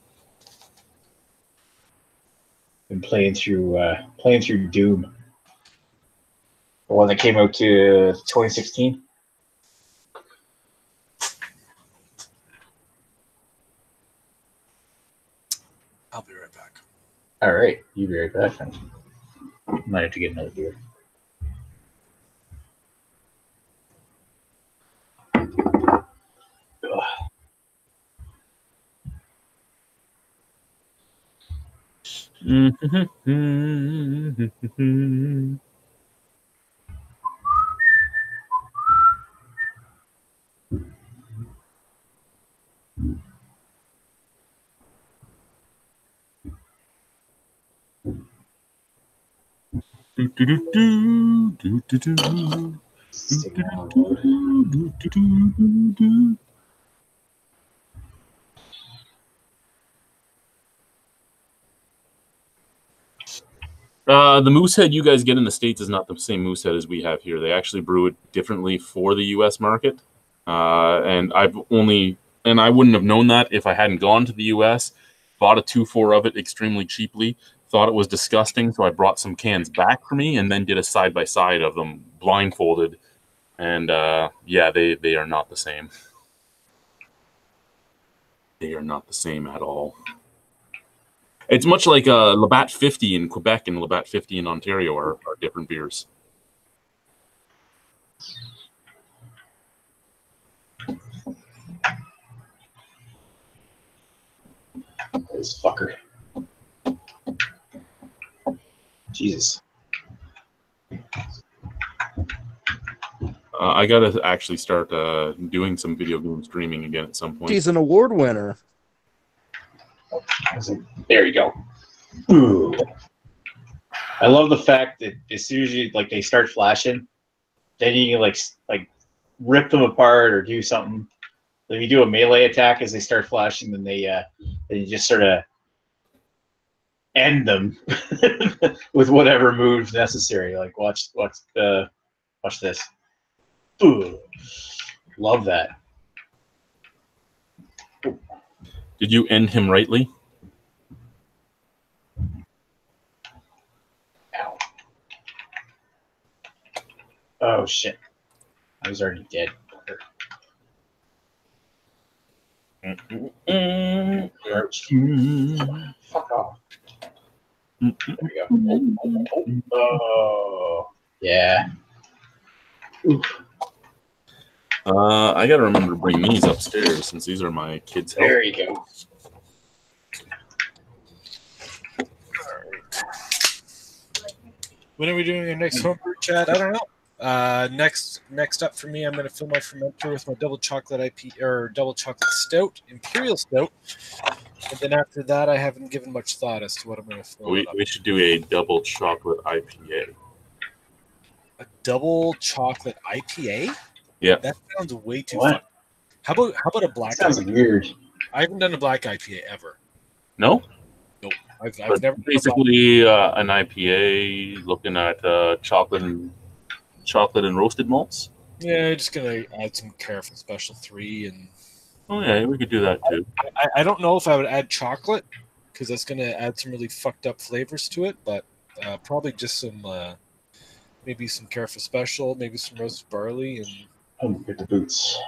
Been playing through Doom. The one that came out to 2016. I'll be right back. All right, you be right back then. Might have to get another beer. Sticking around load. The Moosehead you guys get in the States is not the same Moosehead as we have here. They actually brew it differently for the U.S. market. And I wouldn't have known that if I hadn't gone to the U.S., bought a 2-4 of it extremely cheaply, thought it was disgusting, so I brought some cans back for me and then did a side-by-side of them blindfolded. And, yeah, they are not the same. They are not the same at all. It's much like Labatt 50 in Quebec and Labatt 50 in Ontario are different beers. This fucker. Jesus. I gotta actually start doing some video game streaming again at some point. He's an award winner. There you go. Ooh. I love the fact that as soon as you they start flashing, then you can like rip them apart or do something. If you do a melee attack as they start flashing, then then you just sort of end them with whatever moves necessary. Like watch this. Ooh. Love that. Did you end him rightly? Ow. Oh shit. I was already dead. Fuck off. There we go. Oh yeah. Oof. I gotta remember to bring these upstairs since these are my kids' help. There you go. When are we doing our next homebrew chat? I don't know. Next up for me, I'm going to fill my fermenter with my double chocolate double chocolate stout, imperial stout, and then after that, I haven't given much thought as to what I'm going to fill. We should do a double chocolate IPA. A double chocolate IPA? Yeah, that sounds way too What? fun. How about a black? Sounds IPA? weird. I haven't done a black IPA ever. no. Nope, I've But never. basically, an IPA looking at chocolate and roasted malts. Yeah, just gonna add some Careful Special 3 and. Oh yeah, we could do that too. I don't know if I would add chocolate because that's going to add some really fucked up flavors to it, but probably just some, maybe some Careful Special, maybe some roasted barley, and Oh, get the boots.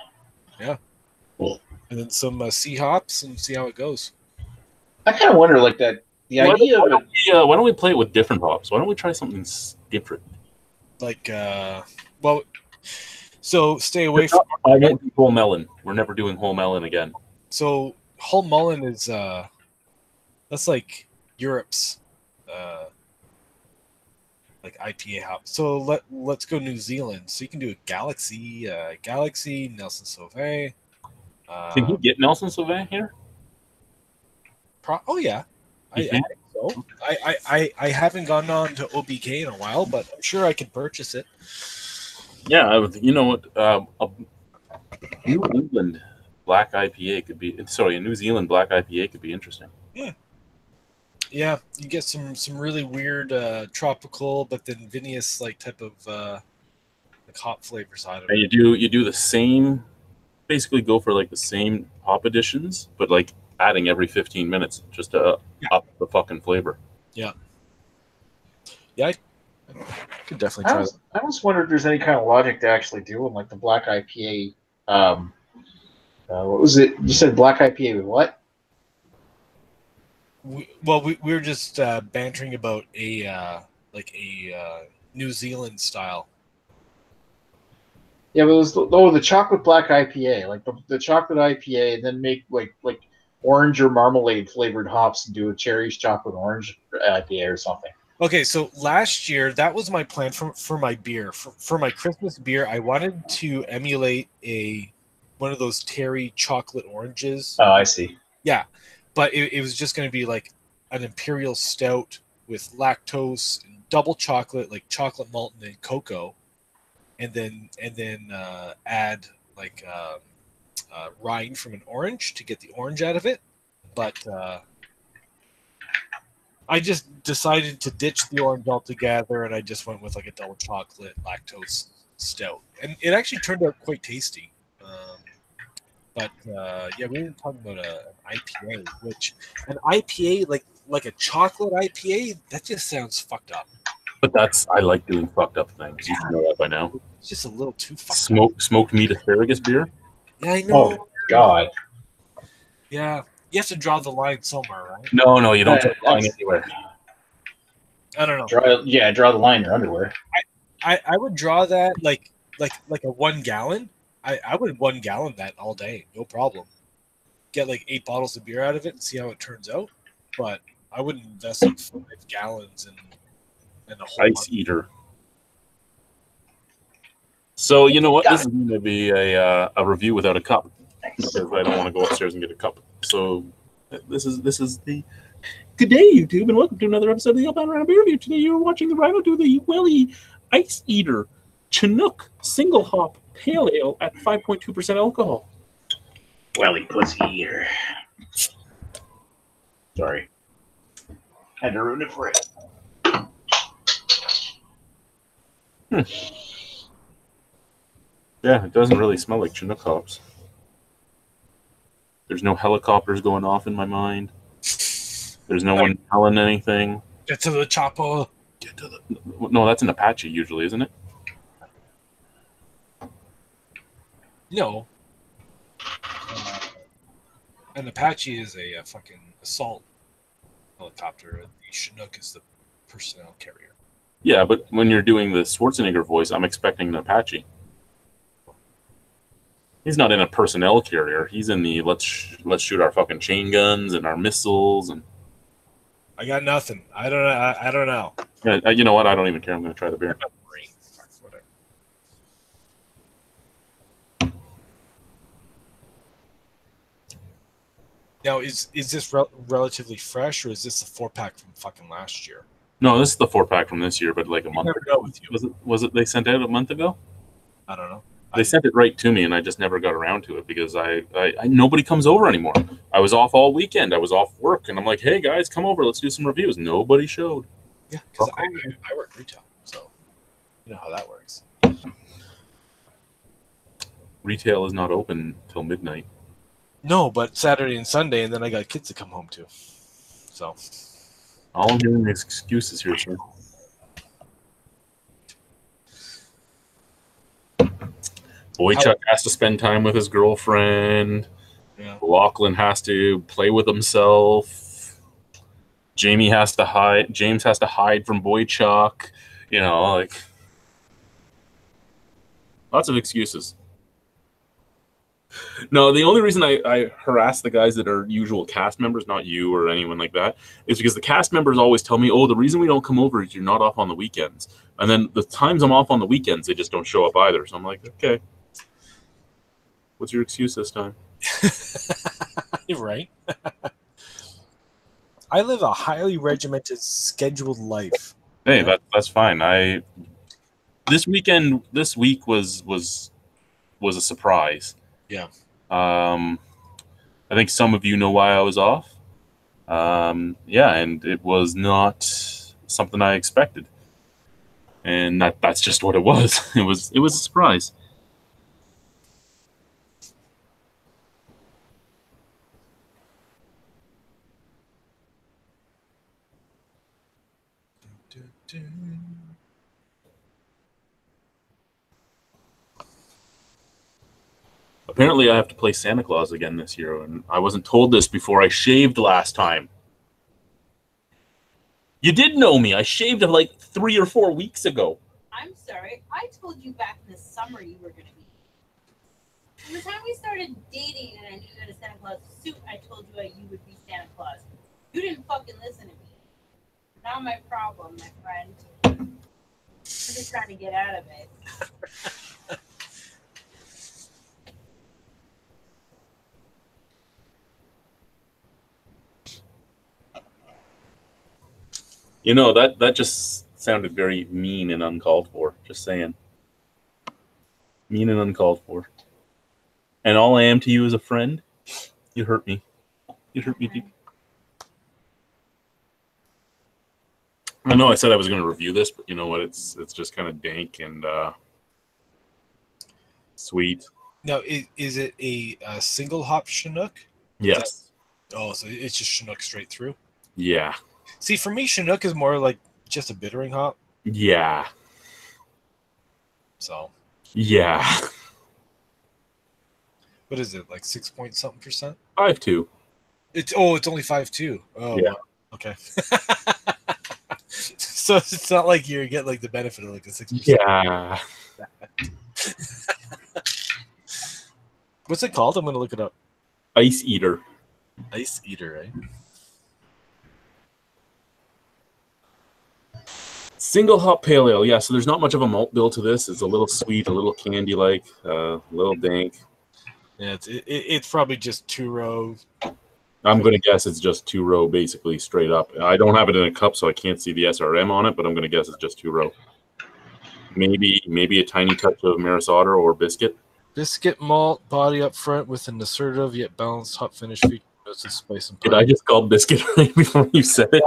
and then some sea hops and see how it goes. I kind of wonder, the idea of it. Why don't we play it with different hops? Why don't we try something different? So stay away from. I won't do whole melon. We're never doing whole melon again. So whole mullen is that's like Europe's like IPA hop. So let's go New Zealand. So you can do a Galaxy, Nelson Sauvin. Can you get Nelson Sauvin here? Oh yeah, I think so. I haven't gone on to OBK in a while, but I'm sure I can purchase it. Yeah, you know what? A New England black IPA could be. Sorry, a New Zealand black IPA could be interesting. Yeah. Yeah, you get some really weird tropical, but then vinous like type of like hop flavors out of And it. you do the same, basically go for like the same hop additions, but like adding every 15 minutes just to up the fucking flavor. Yeah, I could definitely try that. I almost wonder if there's any kind of logic to actually doing like the black IPA. What was it? You said black IPA with what? We were just bantering about a New Zealand style. Yeah, but it was the chocolate black IPA, like the chocolate IPA, and then make like orange or marmalade flavored hops and do a cherries chocolate orange IPA or something. Okay, so last year that was my plan for my beer. For my Christmas beer, I wanted to emulate one of those Terry chocolate oranges. Oh, I see. Yeah, but it was just going to be like an imperial stout with lactose and double chocolate, like chocolate malt and then cocoa, and then add like rind from an orange to get the orange out of it. But I just decided to ditch the orange altogether, and I just went with like a double chocolate lactose stout, and it actually turned out quite tasty. But yeah, we were talking about an IPA, which an IPA like a chocolate IPA, that just sounds fucked up. But I like doing fucked up things. You should know that by now. It's just a little too fucked up. Smoked meat asparagus beer. Yeah, I know. Oh God. Yeah, you have to draw the line somewhere, right? No, you don't draw the line anywhere. I don't know. Draw the line in your underwear. I would draw that like a 1 gallon. I would 1 gallon that all day, no problem. Get like 8 bottles of beer out of it and see how it turns out. But I wouldn't invest like 5 gallons in a whole Ice eater. So you know what? This is going to be a review without a cup because I don't want to go upstairs and get a cup. So this is the good day, YouTube, and welcome to another episode of the Albino Rhino Beer Review. Today you're watching the Rhino do the Welly Ice Eater Chinook Single Hop Pale Ale at 5.2% alcohol. Welly pussy eater. Sorry. Had to ruin it for it. Yeah, it doesn't really smell like Chinook hops. There's no helicopters going off in my mind. There's no one telling anything. Get to the chopper. No, that's an Apache usually, isn't it? No. An Apache is a fucking assault helicopter. The Chinook is the personnel carrier. Yeah, but when you're doing the Schwarzenegger voice, I'm expecting an Apache. He's not in a personnel carrier. He's in the let's shoot our fucking chain guns and our missiles and. I got nothing. I don't know. Yeah, you know what? I don't even care. I'm going to try the beer. Now, is this relatively fresh, or is this a 4-pack from fucking last year? No, this is the 4-pack from this year, but like a month never ago. know with you. Was it they sent out a month ago? I don't know. They sent it right to me, and I just never got around to it because I nobody comes over anymore. I was off all weekend. I was off work, and I'm like, hey guys, come over. Let's do some reviews. Nobody showed. Yeah, because I work retail, so you know how that works. Retail is not open till midnight. No, but Saturday and Sunday, and then I got kids to come home to. So all I'm hearing is excuses here, sir. Boychuk has to spend time with his girlfriend. Yeah. Lachlan has to play with himself. James has to hide from Boychuk. You know, like lots of excuses. No, the only reason I harass the guys that are usual cast members, not you or anyone like that, is because the cast members always tell me, oh, the reason we don't come over is you're not off on the weekends. And then the times I'm off on the weekends, they just don't show up either. So I'm like, okay. What's your excuse this time? You're right. I live a highly regimented, scheduled life. Hey, that's fine. This week was a surprise. Yeah. I think some of you know why I was off. Yeah, and it was not something I expected, and that's just what it was. It was a surprise. Apparently, I have to play Santa Claus again this year, and I wasn't told this before I shaved last time. You did know me. I shaved like 3 or 4 weeks ago. I'm sorry. I told you back in the summer you were going to be. From the time we started dating and I knew you had a Santa Claus suit, I told you you would be Santa Claus. You didn't fucking listen to me. Not my problem, my friend. I'm just trying to get out of it. You know, that just sounded very mean and uncalled for. Just saying. Mean and uncalled for. And all I am to you is a friend. You hurt me. You hurt me deep. I know I said I was going to review this, but you know what? It's just kind of dank and sweet. Now, is it a single hop Chinook? Yes. Oh, so it's just Chinook straight through? Yeah. See, for me, Chinook is more like just a bittering hop. Yeah. So. Yeah. What is it, like 6 point something %? 5.2. It's only 5.2. Oh, yeah. Wow. Okay. So it's not like you get like the benefit of like the 6%. Yeah. What's it called? I'm gonna look it up. Ice Eater. Ice Eater, right? Single hop pale ale. Yeah, so there's not much of a malt bill to this. It's a little sweet, a little candy-like, a little dank. Yeah, it's probably just 2-row. I'm going to guess it's just 2-row, basically, straight up. I don't have it in a cup, so I can't see the SRM on it, but I'm going to guess it's just 2-row. Maybe a tiny touch of Maris Otter or biscuit. Biscuit malt, body up front with an assertive yet balanced hop finish feature notes of spice and pine. Did I just call biscuit right before you said it?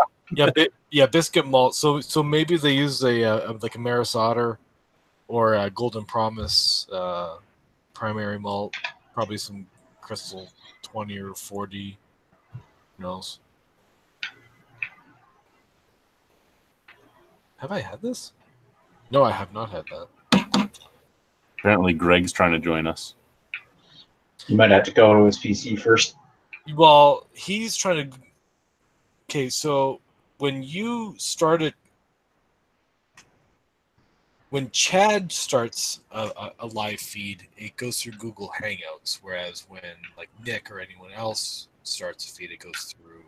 Yeah, biscuit malt. So maybe they use like a Maris Otter or a Golden Promise primary malt, probably some Crystal 20 or 40. Who knows? Have I had this? No, I have not had that. Apparently, Greg's trying to join us. You might have to go to his PC first. Well, he's trying to. Okay, so when Chad starts a live feed, it goes through Google Hangouts, whereas when like Nick or anyone else starts a feed, it goes through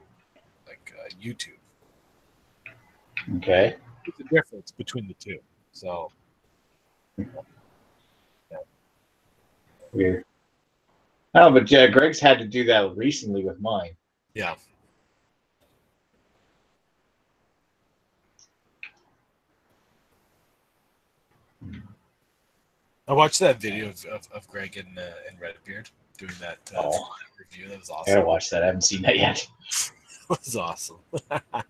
like YouTube. Okay. There's a difference between the two. So. Yeah. Weird. Oh, but Greg's had to do that recently with mine. Yeah. I watched that video of Greg and Redbeard doing that review. That was awesome. I gotta watch that. I haven't seen that yet. It was awesome. I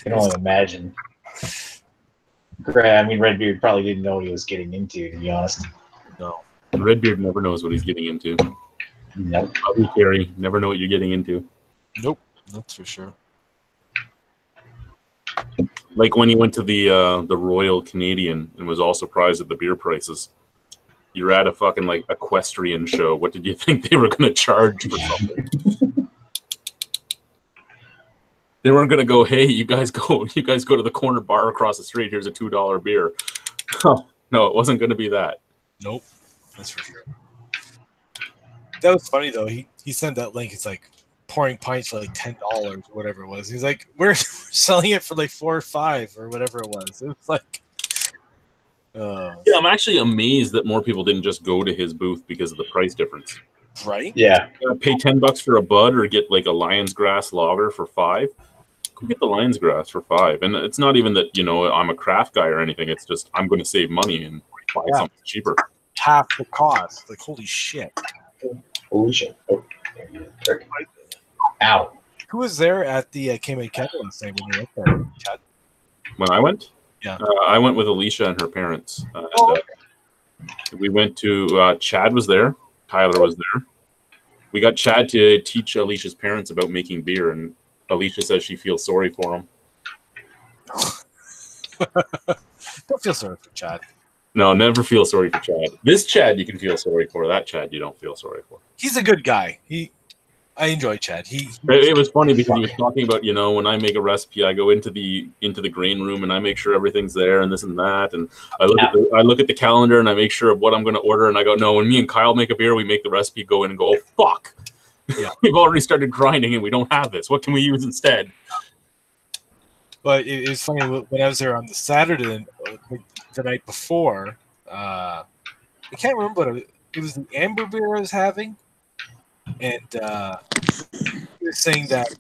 can only imagine. Redbeard probably didn't know what he was getting into, to be honest. No. Redbeard never knows what he's getting into. Nope. Probably Carrie. Never know what you're getting into. Nope. That's for sure. Like when he went to the Royal Canadian and was all surprised at the beer prices. You're at a fucking like equestrian show. What did you think they were going to charge for something? They weren't going to go, hey, you guys go to the corner bar across the street. Here's a $2 beer. No, it wasn't going to be that. Nope, that's for sure. That was funny though. He sent that link. It's like pouring pints for like $10 or whatever it was. He's like, we're selling it for like $4 or $5 or whatever it was. It was like. Yeah, I'm actually amazed that more people didn't just go to his booth because of the price difference. Right? Yeah. Pay $10 for a bud or get like a Lion's Grass lager for $5. Go get the Lion's Grass for $5. And it's not even that, I'm a craft guy or anything. It's just I'm going to save money and buy something cheaper. Half the cost. Like, holy shit. Holy shit. Oh. Ow. Who was there at the Cayman Kettle last night when you went there, Chad? When I went, Yeah. I went with Alicia and her parents. Oh, We went to Chad was there, Tyler was there. We got Chad to teach Alicia's parents about making beer, and Alicia says she feels sorry for him. Don't feel sorry for Chad. No, never feel sorry for Chad. This Chad you can feel sorry for. That Chad you don't feel sorry for. He's a good guy. I enjoy Chad. It was funny because he was talking about, when I make a recipe, I go into the grain room and I make sure everything's there and this and that, and I look at the calendar and I make sure of what I'm going to order, and I go, no, when me and Kyle make a beer, we make the recipe, go in and go, oh fuck, Yeah. We've already started grinding and we don't have this. What can we use instead? But it's funny when I was there on the Saturday, the night before. I can't remember what it was. The amber beer I was having, and he was saying that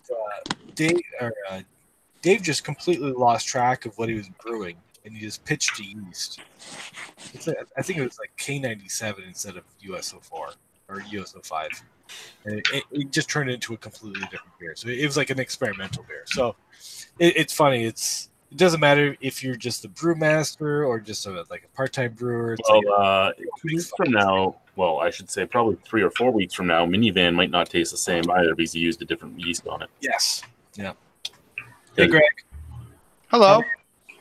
Dave just completely lost track of what he was brewing, and he just pitched to yeast. I think it was like K97 instead of USO4 or USO5, and it just turned into a completely different beer. So it was like an experimental beer. So it's funny. It doesn't matter if you're just a brewmaster or just a part-time brewer. It's 2 weeks from now, well, I should say probably 3 or 4 weeks from now, Minivan might not taste the same either because he used a different yeast on it. Yes. Yeah. Hey, Greg. Hello.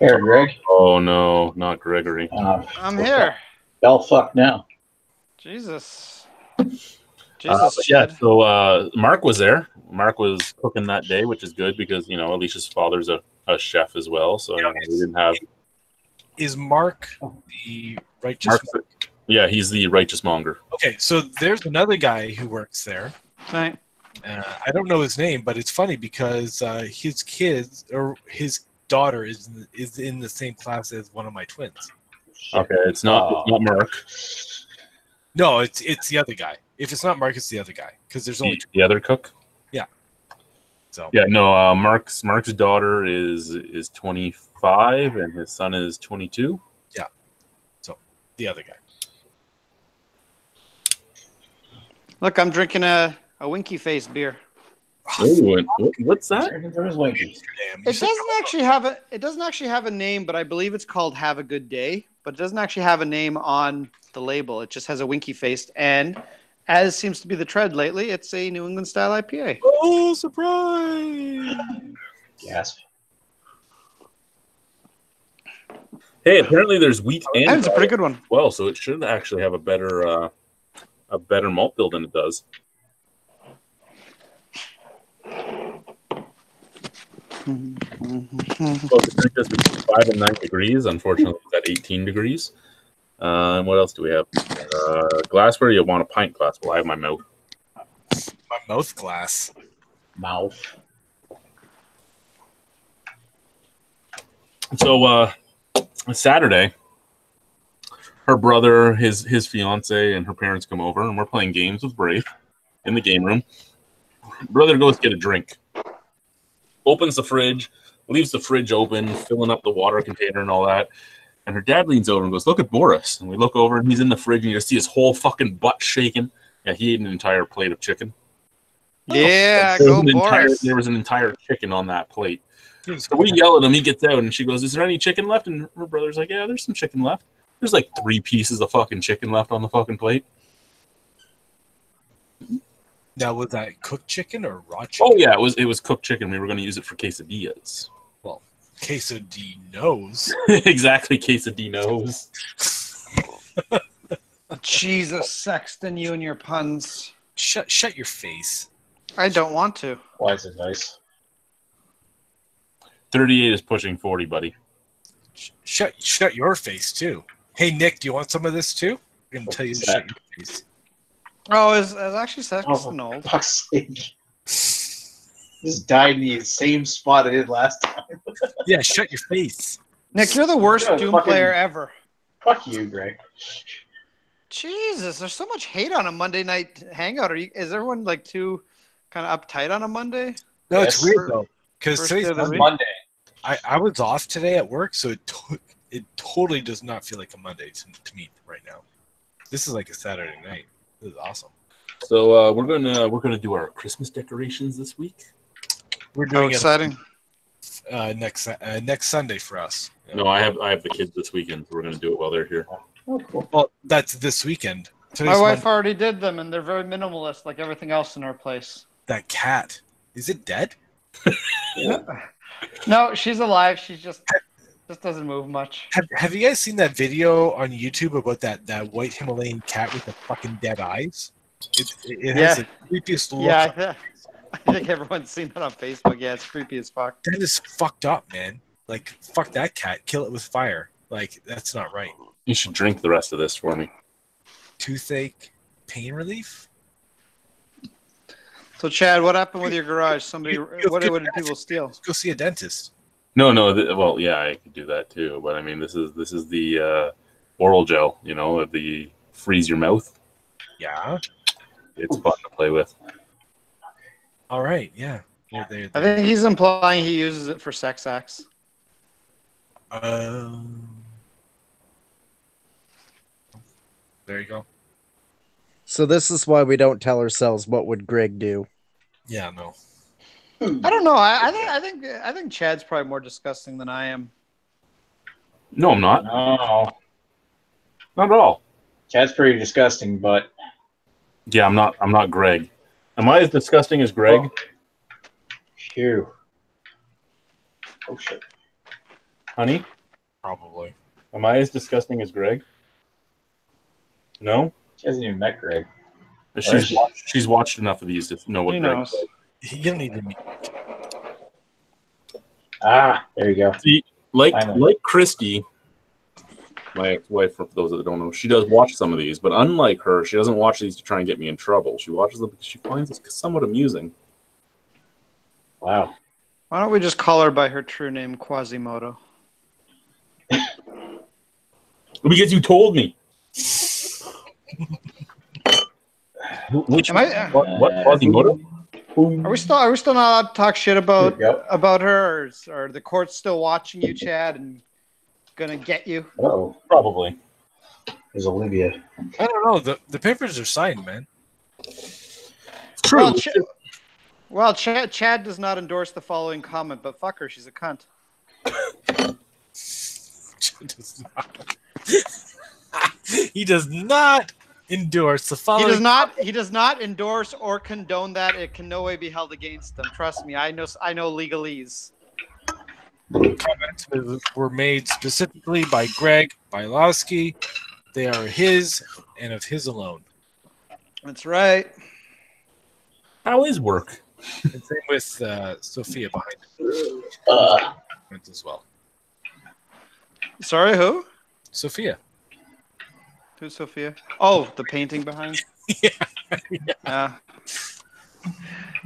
Here, Greg. Oh no, not Gregory. I'm here. Bell fuck now. Jesus. Yeah, Chad. so Mark was there. Mark was cooking that day, which is good because Alicia's father's a chef as well. So we didn't have. Is Mark the righteous? Yeah, he's the righteous monger. Okay, so there's another guy who works there. Right. I don't know his name, but it's funny because his kids or his daughter is in the same class as one of my twins. Okay, it's not Mark. No, it's the other guy. If it's not Mark, it's the other guy because there's only two. The other cook. Yeah. So yeah, no. Mark's daughter is 25 and his son is 22. Yeah. So the other guy. Look, I'm drinking a winky face beer. Ooh, what's that? It doesn't actually have a name, but I believe it's called Have a Good Day. But it doesn't actually have a name on the label. It just has a winky face, and as seems to be the trend lately, it's a New England style IPA. Oh, surprise! Gasp. Hey, apparently there's wheat and It's a pretty good one. well, so it should actually have a better malt bill than it does. Well, to drink this between 5 and 9 degrees. Unfortunately, it's at 18 degrees. And what else do we have? Glassware, you want a pint glass. Well, I have my mouth. My mouth glass. Mouth. So, Saturday, her brother, his fiance, and her parents come over, and we're playing games with Brave in the game room. Brother goes get a drink. Opens the fridge, leaves the fridge open, filling up the water container and all that. And her dad leans over and goes, "Look at Boris." And we look over, and he's in the fridge, and you just see his whole fucking butt shaking. Yeah, he ate an entire plate of chicken. Yeah, go Boris. There was an entire chicken on that plate. So we yell at him. He gets out, and she goes, "Is there any chicken left?" And her brother's like, "Yeah, there's some chicken left. There's like 3 pieces of fucking chicken left on the fucking plate." Now, was that cooked chicken or raw chicken? Oh yeah, it was cooked chicken. We were going to use it for quesadillas. Well, quesadillas. Exactly, quesadillas. Jesus, Sexton, you and your puns. Shut your face. I don't want to. Why is it nice? 38 is pushing 40, buddy. Shut your face too. Hey Nick, do you want some of this too? I'm gonna tell you to shut your face. Oh, is actually Sexton old? For fuck's sake. Just died in the same spot I did last time. Yeah, shut your face. Nick, you're the worst Doom player ever. Fuck you, Greg. Jesus, there's so much hate on a Monday night hangout. Is everyone like too kind of uptight on a Monday? No, Yes. it's weird though, because First today's day of the Monday. week. Monday. I was off today at work, so it totally does not feel like a Monday to me right now. This is like a Saturday night. This is awesome. So we're gonna do our Christmas decorations this week. We're How doing exciting! it next Sunday for us. No, I have the kids this weekend, so we're gonna do it while they're here. Oh, cool. Well, that's this weekend. My Today's wife Monday. already did them, and they're very minimalist, like everything else in our place. That cat, is it dead? No, she's alive. She just doesn't move much. Have you guys seen that video on YouTube about that white Himalayan cat with the fucking dead eyes? It has Yeah. the creepiest look. Yeah, I think everyone's seen that on Facebook. Yeah, it's creepy as fuck. That is fucked up, man. Like, fuck that cat. Kill it with fire. Like, that's not right. You should drink the rest of this for me. Toothache, pain relief. So, Chad, what happened with your garage? What did people steal? Go see a dentist. No. Well, yeah, I could do that too. But I mean, this is the oral gel. You know, the freeze your mouth. Yeah. It's fun to play with. All right. Yeah. Yeah, I think he's implying he uses it for sex acts. There you go. So this is why we don't tell ourselves what would Greg do. Yeah. No. I don't know. I think Chad's probably more disgusting than I am. No, I'm not. No. Not at all. Cat's pretty disgusting, but Yeah, I'm not Greg. Am I as disgusting as Greg? Oh. Phew. Oh shit. Honey? Probably. Am I as disgusting as Greg? No? She hasn't even met Greg. She's watched enough of these to know what He Greg knows. is. You don't need to meet. Ah, there you go. See, I know. like Christy, my ex-wife, for those that don't know, she does watch some of these, but unlike her, she doesn't watch these to try and get me in trouble. She watches them because she finds it somewhat amusing. Wow. Why don't we just call her by her true name, Quasimodo? Because you told me. Which Am I- what Quasimodo? Are we still not allowed to talk shit about There you her, or are the courts still watching you, Chad, and gonna get you? Uh-oh. Probably. There's Olivia. I don't know. The papers are signed, man. True. Well, Chad does not endorse the following comment, but fuck her, she's a cunt. He does not endorse the following. He does not endorse or condone that. It can no way be held against him. Trust me, I know legalese. Comments were made specifically by Greg Bylowski. They are his and of his alone. That's right. How is work? And same with Sophia behind it as well. Sorry, who? Sophia. Who's Sophia? Oh, the painting behind. Yeah.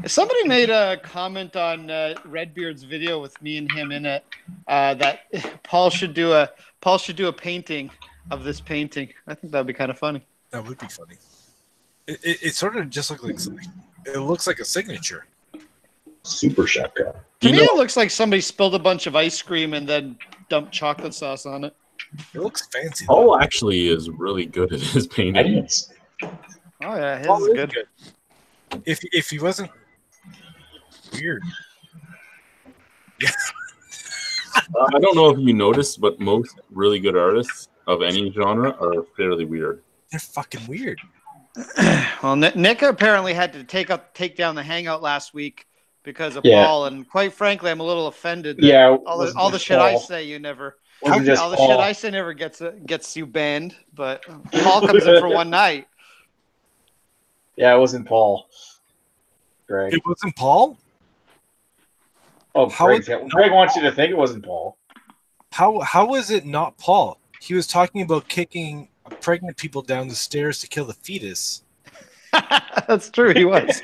Somebody made a comment on Redbeard's video with me and him in it that Paul should do a painting of this painting. I think that'd be kind of funny. That would be funny. It sort of just looks like something. It looks like a signature. Super shotgun. To me, it looks like somebody spilled a bunch of ice cream and then dumped chocolate sauce on it. It looks fancy. Paul actually is really good at his I painting. didn't. Oh yeah, his Paul is is good. good. If he wasn't weird. I don't know if you noticed, but most really good artists of any genre are fairly weird. They're fucking weird. Well, Nick apparently had to take down the hangout last week because of Yeah. Paul, and quite frankly, I'm a little offended. That Yeah. all the shit I say you never. Wasn't just all the Paul. shit I say never gets you banned, but Paul comes in for one night. Yeah, it wasn't Paul. Greg. It wasn't Paul? Oh, How Greg wants you to think it wasn't Paul. How was it not Paul? He was talking about kicking pregnant people down the stairs to kill the fetus. That's true. He was.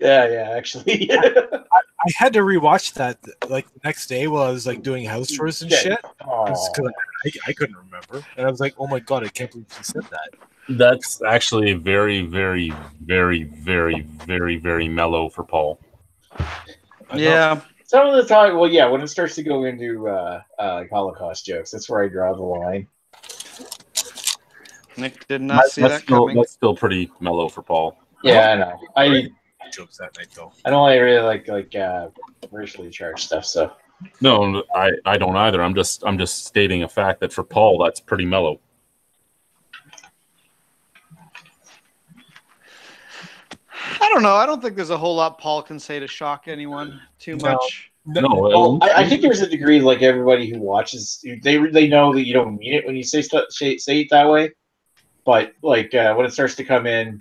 Yeah, actually. I had to rewatch that like the next day while I was like doing house chores and shit. Oh. Just 'cause I couldn't remember, and I was like, "Oh my god, I can't believe he said that." That's actually very, very, very, very, very, very mellow for Paul. Yeah. Some of the time, well, yeah, when it starts to go into Holocaust jokes, that's where I draw the line. Nick did not see that coming. That's still pretty mellow for Paul. Yeah, I know. jokes that night, though. I don't really like racially charged stuff. So No, I don't either. I'm just stating a fact that for Paul, that's pretty mellow. I don't know. I don't think there's a whole lot Paul can say to shock anyone too No. much. No, well, I think there's a degree like everybody who watches, they know that you don't mean it when you say it that way. But like when it starts to come in,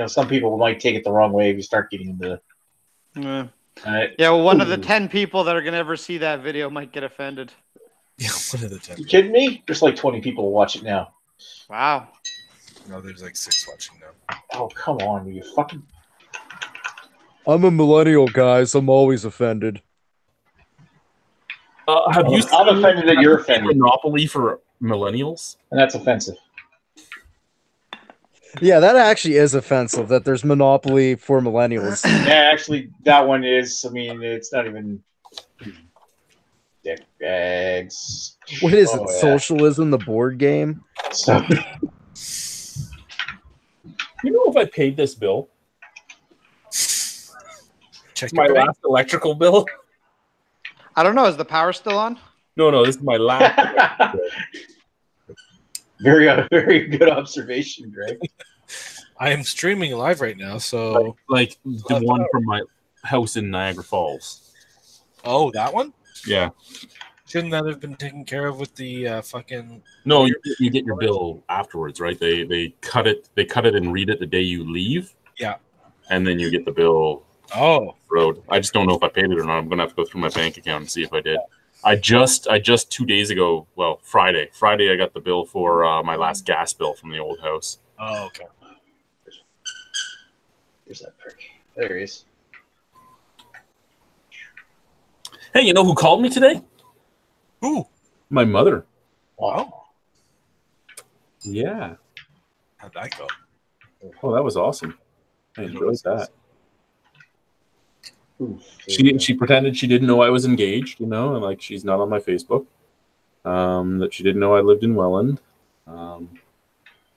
some people might take it the wrong way if you start getting into. Yeah. Well, one of the 10 people that are going to ever see that video might get offended. Yeah, one of the 10. You kidding me? There's like 20 people who watch it now. Wow. No, there's like 6 watching now. Oh, come on, you fucking. I'm a millennial, guys. I'm always offended. Have you? I'm offended that you're offended. Monopoly for millennials, And that's offensive. Yeah, that actually is offensive that there's Monopoly for millennials. Yeah, actually, that one is. I mean, it's not even. Dick bags. What is it? Oh, yeah. Socialism, the board game? So, you know if I paid this bill? Check My your bank. last electrical bill? I don't know. Is the power still on? No, this is my last. very good observation, Greg. I am streaming live right now, so Like the one from my house in Niagara Falls. oh, that one Yeah. shouldn't that have been taken care of with the fucking? No, you get your bill afterwards, right? They cut it and read it the day you leave. Yeah. And then you get the bill Oh, road. I just don't know if I paid it or not. I'm gonna have to go through my bank account and see if I did. I just 2 days ago, well, Friday I got the bill for my last gas bill from the old house. oh, okay. Where's that prick? There he is. Hey, you know who called me today? Ooh, My mother. Wow. Yeah. how'd that go? Oh, that was awesome. I enjoyed that. Oof. She pretended she didn't know I was engaged, and like she's not on my Facebook. That she didn't know I lived in Welland.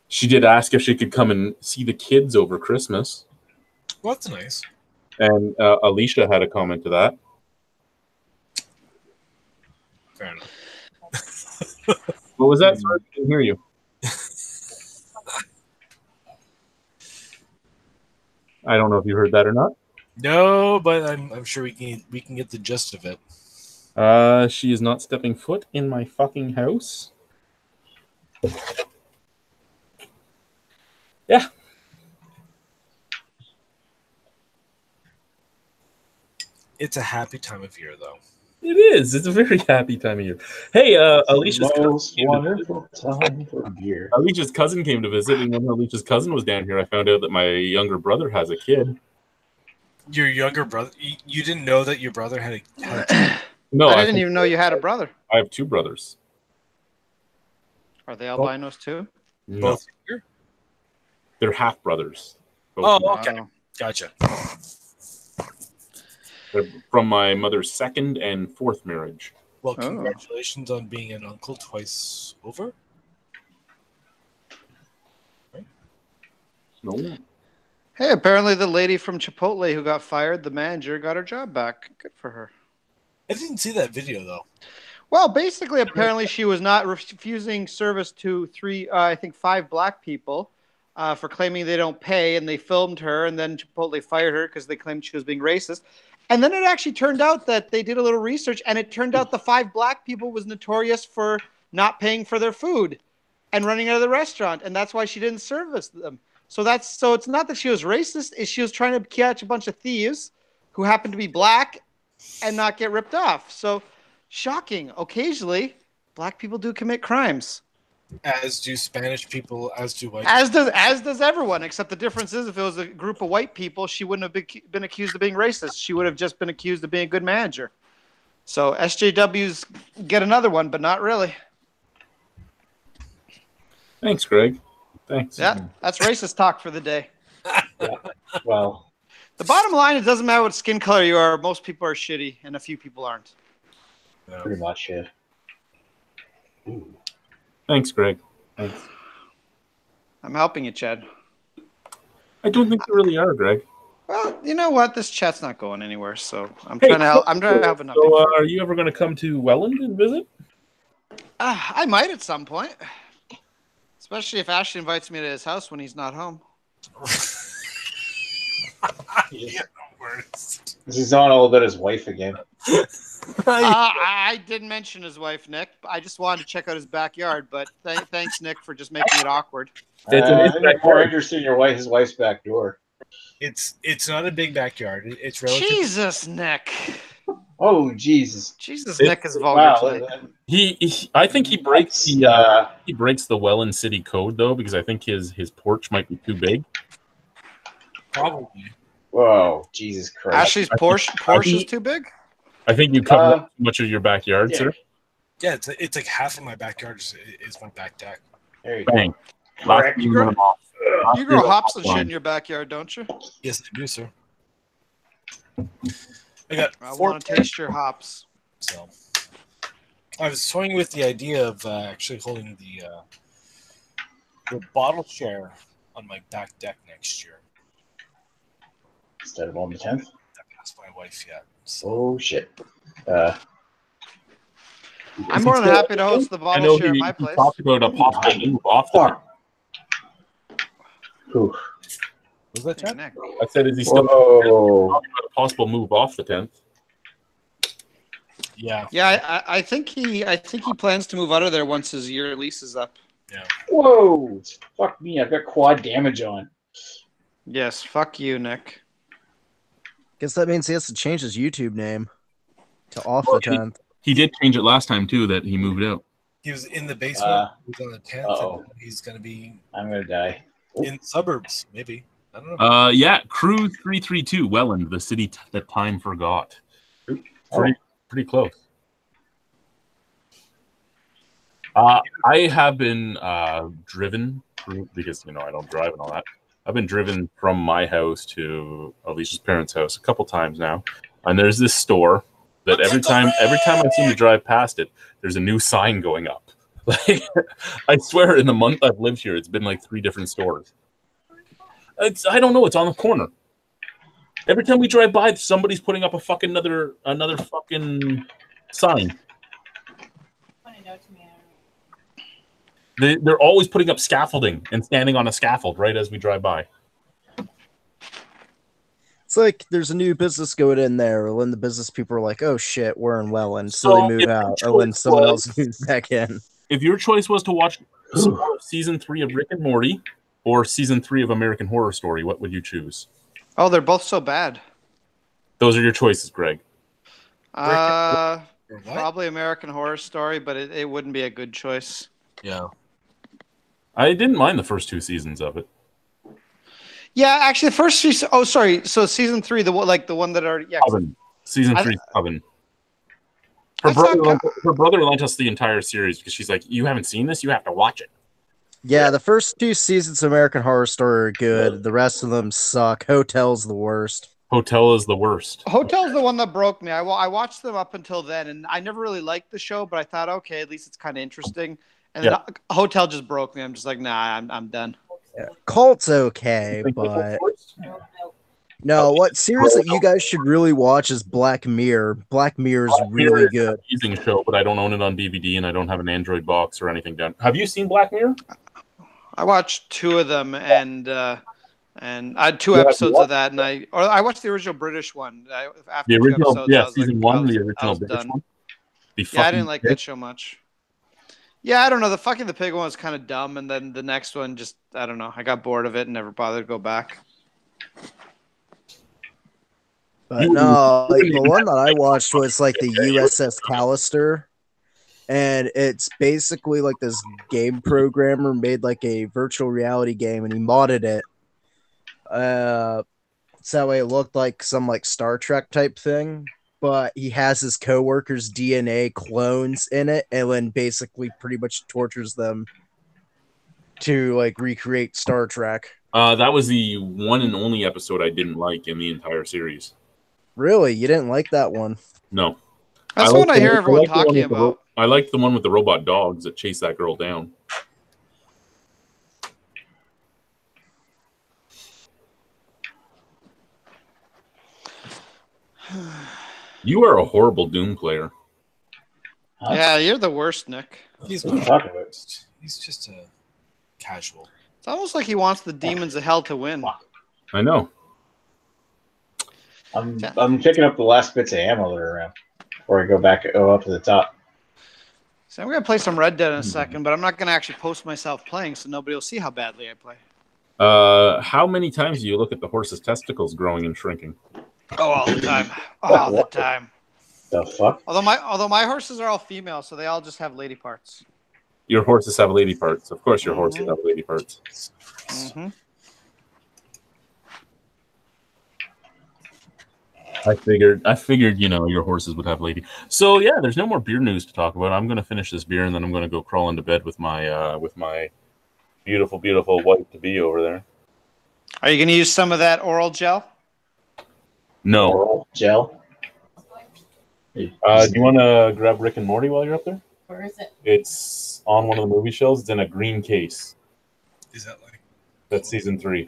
She did ask if she could come and see the kids over Christmas. Well, that's nice. And Alicia had a comment to that. Fair enough. What was that? Sorry, I didn't hear you. I don't know if you heard that or not. No, but I'm sure we can get the gist of it. She is not stepping foot in my fucking house. Yeah. It's a happy time of year, though. It is. It's a very happy time of year. Hey, Alicia's Most cousin, wonderful time for beer. Alicia's cousin came to visit, and when Alicia's cousin was down here, I found out that my younger brother has a kid. Your younger brother? You didn't know that your brother had a No, I didn't even know you had a brother. I have 2 brothers. Are they albinos too? No, both younger? they're half brothers. Oh, okay. Wow. Gotcha. They're from my mother's 2nd and 4th marriage. Well, Oh. congratulations on being an uncle twice over. No. Hey, apparently the lady from Chipotle who got fired, the manager, got her job back. Good for her. I didn't see that video though. Well, basically, apparently she was not refusing service to 5 black people for claiming they don't pay, and they filmed her, and then Chipotle fired her because they claimed she was being racist. And then it actually turned out that they did a little research, and it turned out the 5 black people was notorious for not paying for their food and running out of the restaurant, and that's why she didn't service them. So it's not that she was racist; it's she was trying to catch a bunch of thieves who happened to be black and not get ripped off. So shocking. Occasionally, black people do commit crimes. As do Spanish people, as do white. As does everyone, except the difference is if it was a group of white people, she wouldn't have been accused of being racist. She would have just been accused of being a good manager. So SJWs get another one, but not really. Thanks, Greg. Thanks. Yeah, that's racist talk for the day. Yeah. Well, The bottom line, it doesn't matter what skin color you are. Most people are shitty, and a few people aren't. No. pretty much, yeah. Ooh. Thanks, Greg. Thanks. I'm helping you, Chad. I don't think they really are, Greg. Well, you know what? This chat's not going anywhere, so I'm Hey, trying to help. I'm trying to help an update. So, are you ever going to come to Welland and visit? I might at some point, especially if Ashley invites me to his house when he's not home. Yeah, worst. This is on all about his wife again. I didn't mention his wife, Nick. I just wanted to check out his backyard, but thanks, Nick, for just making it awkward. I'm more interested in his wife's back door. It's not a big backyard. It's relative. Jesus, Nick. Oh, Jesus. Jesus, Nick is vulgar tonight. I think he breaks the Welland City Code though, because I think his porch might be too big. Probably. Whoa, Jesus Christ. Ashley's Porsche is too big? I think you cover up too much of your backyard, yeah. sir. Yeah, it's like half of my backyard is my back deck. There you go. Bang. Correct. You grow hops and shit in your backyard, don't you? Yes, I do, sir. I got I 4 want to taste your hops. So I was toying with the idea of actually holding the bottle share on my back deck next year. Instead of on the 10th? I asked my wife yet. So Oh, shit. I'm more than happy to host the I know bottle share at he my place. talked about a possible move off the Fuck. Whew. was that Hey, Chad? Nick. I said, is he still Whoa. talking about a possible move off the 10th? Yeah. Yeah, I think he plans to move out of there once his year lease is up. Whoa. Fuck me. I've got quad damage on. Yes, fuck you, Nick. Guess that means he has to change his YouTube name to Off Well, the 10th. He did change it last time too, that he moved out. He was in the basement. He was on the 10th. uh-oh. And he's going to be I'm going to die. in the suburbs, maybe. I don't know. Yeah, Crew 332, Welland, the city that time forgot. Pretty close. I have been driven through, because I don't drive and all that. I've been driven from my house to Alicia's parents' house a couple times now, and there's this store that every time I seem to drive past it, there's a new sign going up. Like, I swear, in the month I've lived here, it's been like 3 different stores. I don't know. It's on the corner. Every time we drive by, somebody's putting up a fucking another fucking sign. Pointed out to me, I don't know. They're always putting up scaffolding and standing on a scaffold right as we drive by. It's like there's a new business going in there, and then the business people are like, "Oh shit, we're in Welland," so they move out, and then someone else moves back in. If your choice was to watch season 3 of Rick and Morty or season 3 of American Horror Story, what would you choose? Oh, they're both so bad. Those are your choices, Greg. Probably American Horror Story, but it wouldn't be a good choice. Yeah. I didn't mind the first 2 seasons of it. Yeah, actually, the first season. Oh, sorry. So season 3, the one that already. Yeah. Coven. Season 3 Coven. I thought Her brother lent us the entire series because she's like, "You haven't seen this? You have to watch it." Yeah, the first 2 seasons of American Horror Story are good. The rest of them suck. Hotel's the worst. Hotel is the worst. Hotel's the one that broke me. I watched them up until then, and I never really liked the show, but I thought, okay, at least it's kind of interesting. And then Hotel just broke me. I'm just like, nah, I'm done. Yeah. Cult's okay, but no, what series that you guys should really watch is Black Mirror. Black Mirror is really good. Amazing show, but I don't own it on DVD, and I don't have an Android box or anything done. Have you seen Black Mirror? I watched 2 of them, and I had 2 episodes of that, and I watched the original British one. After The 2 original, episodes, season 1, the original British done. one. I didn't like that show much. Yeah, I don't know. The pig one was kind of dumb, and then the next one just, I don't know. I got bored of it and never bothered to go back. But no, like the one that I watched was like the USS Callister, and it's basically like this game programmer made like a virtual reality game, and he modded it. So that way it looked like some like Star Trek type thing, but he has his coworkers' DNA clones in it, and then basically pretty much tortures them to like recreate Star Trek. That was the one and only episode I didn't like in the entire series. Really? You didn't like that one? No. That's the one I hear everyone talking about. I like the one with the robot dogs that chase that girl down. You are a horrible Doom player. Huh? Yeah, you're the worst, Nick. He's What are you talking about? just a casual. It's almost like he wants the demons of hell to win. I know. I'm picking up the last bits of ammo that are around before I go up to the top. So I'm gonna play some Red Dead in a second, but I'm not gonna actually post myself playing, so nobody will see how badly I play. How many times do you look at the horse's testicles growing and shrinking? Oh, all the time. All the time. The fuck? Although my horses are all female, so they all just have lady parts. Your horses have lady parts. Of course, your horses have lady parts. Mm-hmm. I figured, your horses would have lady. So yeah, there's no more beer news to talk about. I'm gonna finish this beer and then I'm gonna go crawl into bed with my beautiful, beautiful wife to be over there. Are you gonna use some of that oral gel? No. Oral gel. Do you want to grab Rick and Morty while you're up there? Where is it? It's on one of the movie shelves. It's in a green case. Is that like? That's season 3.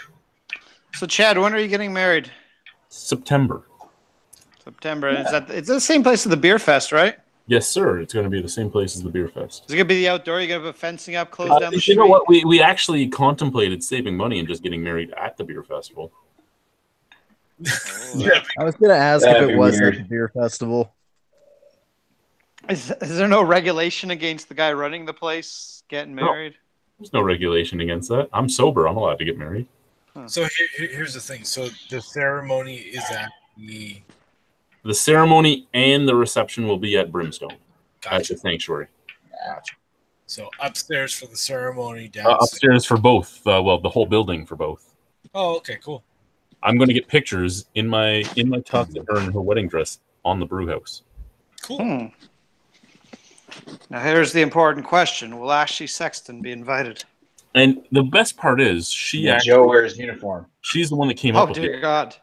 So Chad, when are you getting married? September. September. Yeah. It's the same place as the beer fest, right? Yes, sir. It's going to be the same place as the beer fest. Is it going to be the outdoor? You're going to put fencing up, close down the street? You know what? We actually contemplated saving money and just getting married at the beer festival. I was going to ask if it was at the beer festival. Is there no regulation against the guy running the place getting married? No, there's no regulation against that. I'm sober. I'm allowed to get married. Huh. So here's the thing. So the ceremony is at the ceremony and the reception will be at Brimstone. Gotcha. At the sanctuary. Gotcha. So upstairs for the ceremony, upstairs for both. Well, the whole building for both. Oh, okay, cool. I'm going to get pictures in my tux of her in her wedding dress on the brew house. Cool. Now here's the important question: will Ashley Sexton be invited? And the best part is Joe wears uniform. She's the one that came up with it. Oh dear God!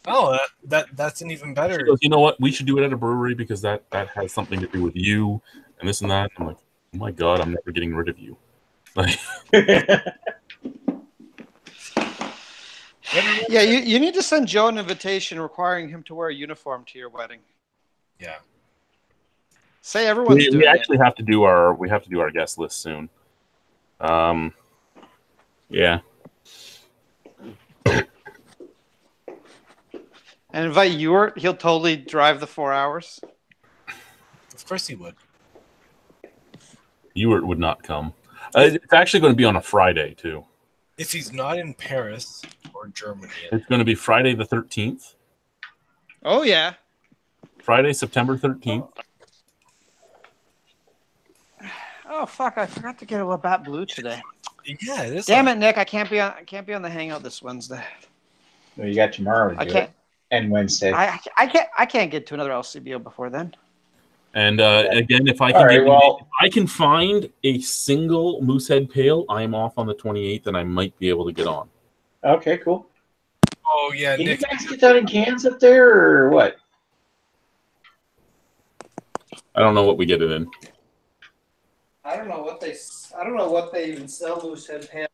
Oh, that's an even better. She goes, you know what? We should do it at a brewery because that has something to do with you and this and that. I'm like, oh my God, I'm never getting rid of you. Like, yeah, you need to send Joe an invitation requiring him to wear a uniform to your wedding. Yeah. Say everyone's doing we actually it. have to do our guest list soon. Yeah. And invite Ewart. He'll totally drive the 4 hours. Of course he would. Ewart would not come. It's actually going to be on a Friday too. If he's not in Paris or Germany, it's going to be Friday the 13th. Oh yeah. Friday, September 13th. Oh fuck! I forgot to get a Labatt Blue today. Yeah, it is. Damn it, Nick! I can't be on the hangout this Wednesday. Well, you got tomorrow. I can't. And Wednesday. I can't get to another LCBO before then. And again, if I can find a single Moosehead Pale, I'm off on the 28th, and I might be able to get on. Okay, cool. Oh yeah, Can Nick. you guys get that in cans up there, or what? I don't know what we get it in. I don't know what they even sell Moosehead Pale.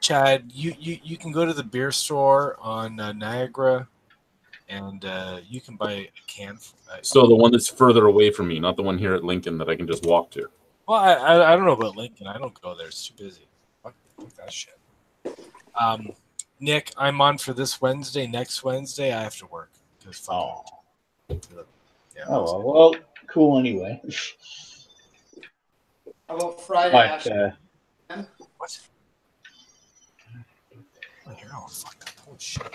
Chad, you can go to the beer store on Niagara, and you can buy a can. So the one that's further away from me, not the one here at Lincoln that I can just walk to. Well, I don't know about Lincoln. I don't go there. It's too busy. Fuck that shit. Nick, I'm on for this Wednesday. Next Wednesday, I have to work. Yeah. Oh well, cool anyway. How about Friday? What? My hair all fucked up. Holy shit.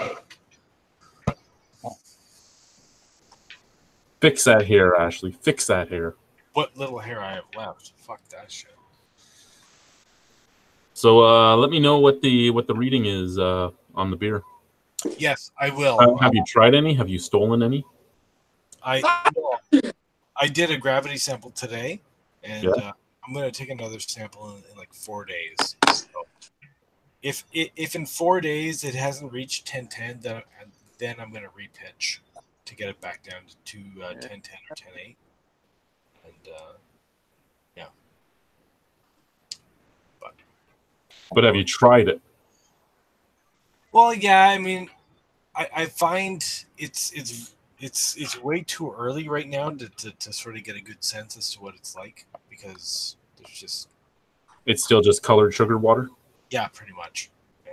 Fix that hair, Ashley. Fix that hair. What little hair I have left. Fuck that shit. So let me know what the reading is on the beer. Yes, I will. Have you tried any? Have you stolen any? I did a gravity sample today, and I'm going to take another sample in like 4 days. So if in 4 days it hasn't reached 1010, then I'm going to repitch to get it back down to 1010 or 10.8. And yeah. But have you tried it? Well, yeah. I mean, I find it's way too early right now to sort of get a good sense as to what it's like, because there's just It's still just colored sugar water. yeah, pretty much. Yeah.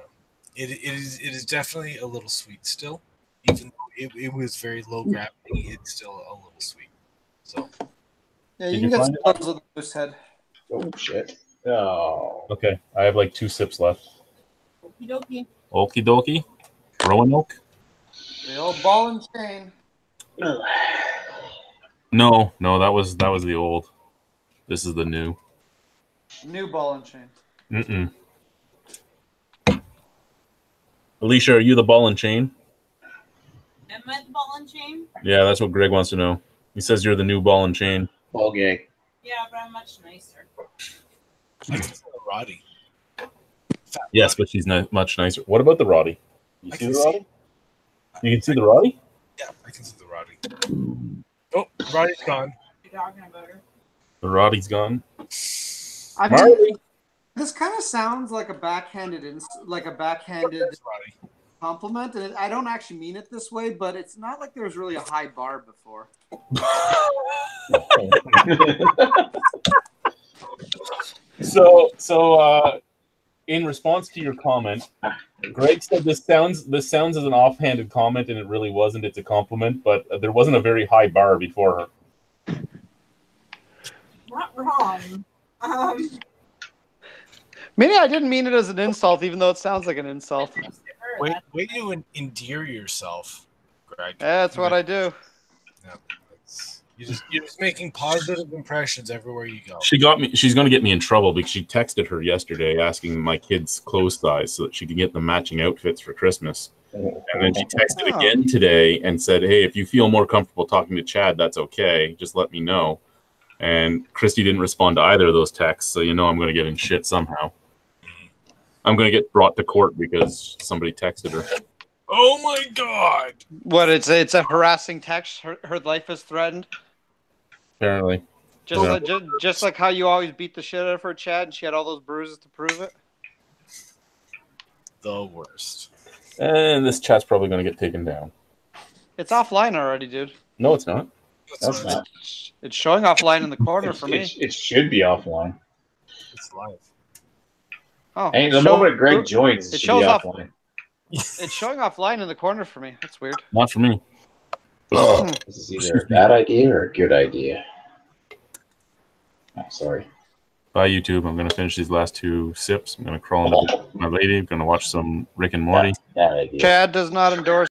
It is definitely a little sweet still, even though it was very low gravity. It's still a little sweet. So Yeah, Did you you can get find some of those with the moose head. Oh shit. Oh. Okay, I have like 2 sips left. Okie dokie. Okie dokie. Roanoke? The old ball and chain. No, that was the old. This is the new. New ball and chain. Mm-mm. Alicia, are you the ball and chain? Am I the ball and chain? Yeah, that's what Greg wants to know. He says you're the new ball and chain. Ball gag. Yeah, but I'm much nicer. I consider Roddy. Fat Yes, Roddy. but she's not much nicer. What about the Roddy? You I see can the see- Roddy? You can see the Roddy? Yeah, I can see the Roddy. Oh, Roddy's gone. You're talking about her. The Roddy's gone. I mean, Marley? this kind of sounds like a backhanded, There's Roddy. compliment, and I don't actually mean it this way, but it's not like there was really a high bar before. So, in response to your comment, Greg said this sounds as an offhanded comment, and it really wasn't. It's a compliment, but there wasn't a very high bar before her. Not wrong. Maybe I didn't mean it as an insult, even though it sounds like an insult. Way to endear yourself, Greg. That's what I do. Yeah, you're just making positive impressions everywhere you go. She's going to get me in trouble because she texted her yesterday asking my kids' clothes size so that she could get them matching outfits for Christmas. And then she texted again today and said, "Hey, if you feel more comfortable talking to Chad, that's okay. Just let me know." And Christy didn't respond to either of those texts, so I'm going to get in shit somehow. I'm going to get brought to court because somebody texted her. Oh my god! What? It's a harassing text. Her life is threatened. Apparently. Just like how you always beat the shit out of her, Chad, and she had all those bruises to prove it. The worst. And this chat's probably going to get taken down. It's offline already, dude. No, it's not. That's not. It's showing offline in the corner for me. It should be offline. It's live. Oh, And the moment Greg joins, it should be offline. It's showing offline in the corner for me. That's weird. Not for me. This is either a bad idea or a good idea. Oh, sorry. Bye, YouTube. I'm going to finish these last 2 sips. I'm going to crawl into my lady. I'm going to watch some Rick and Morty. Bad idea. Chad does not endorse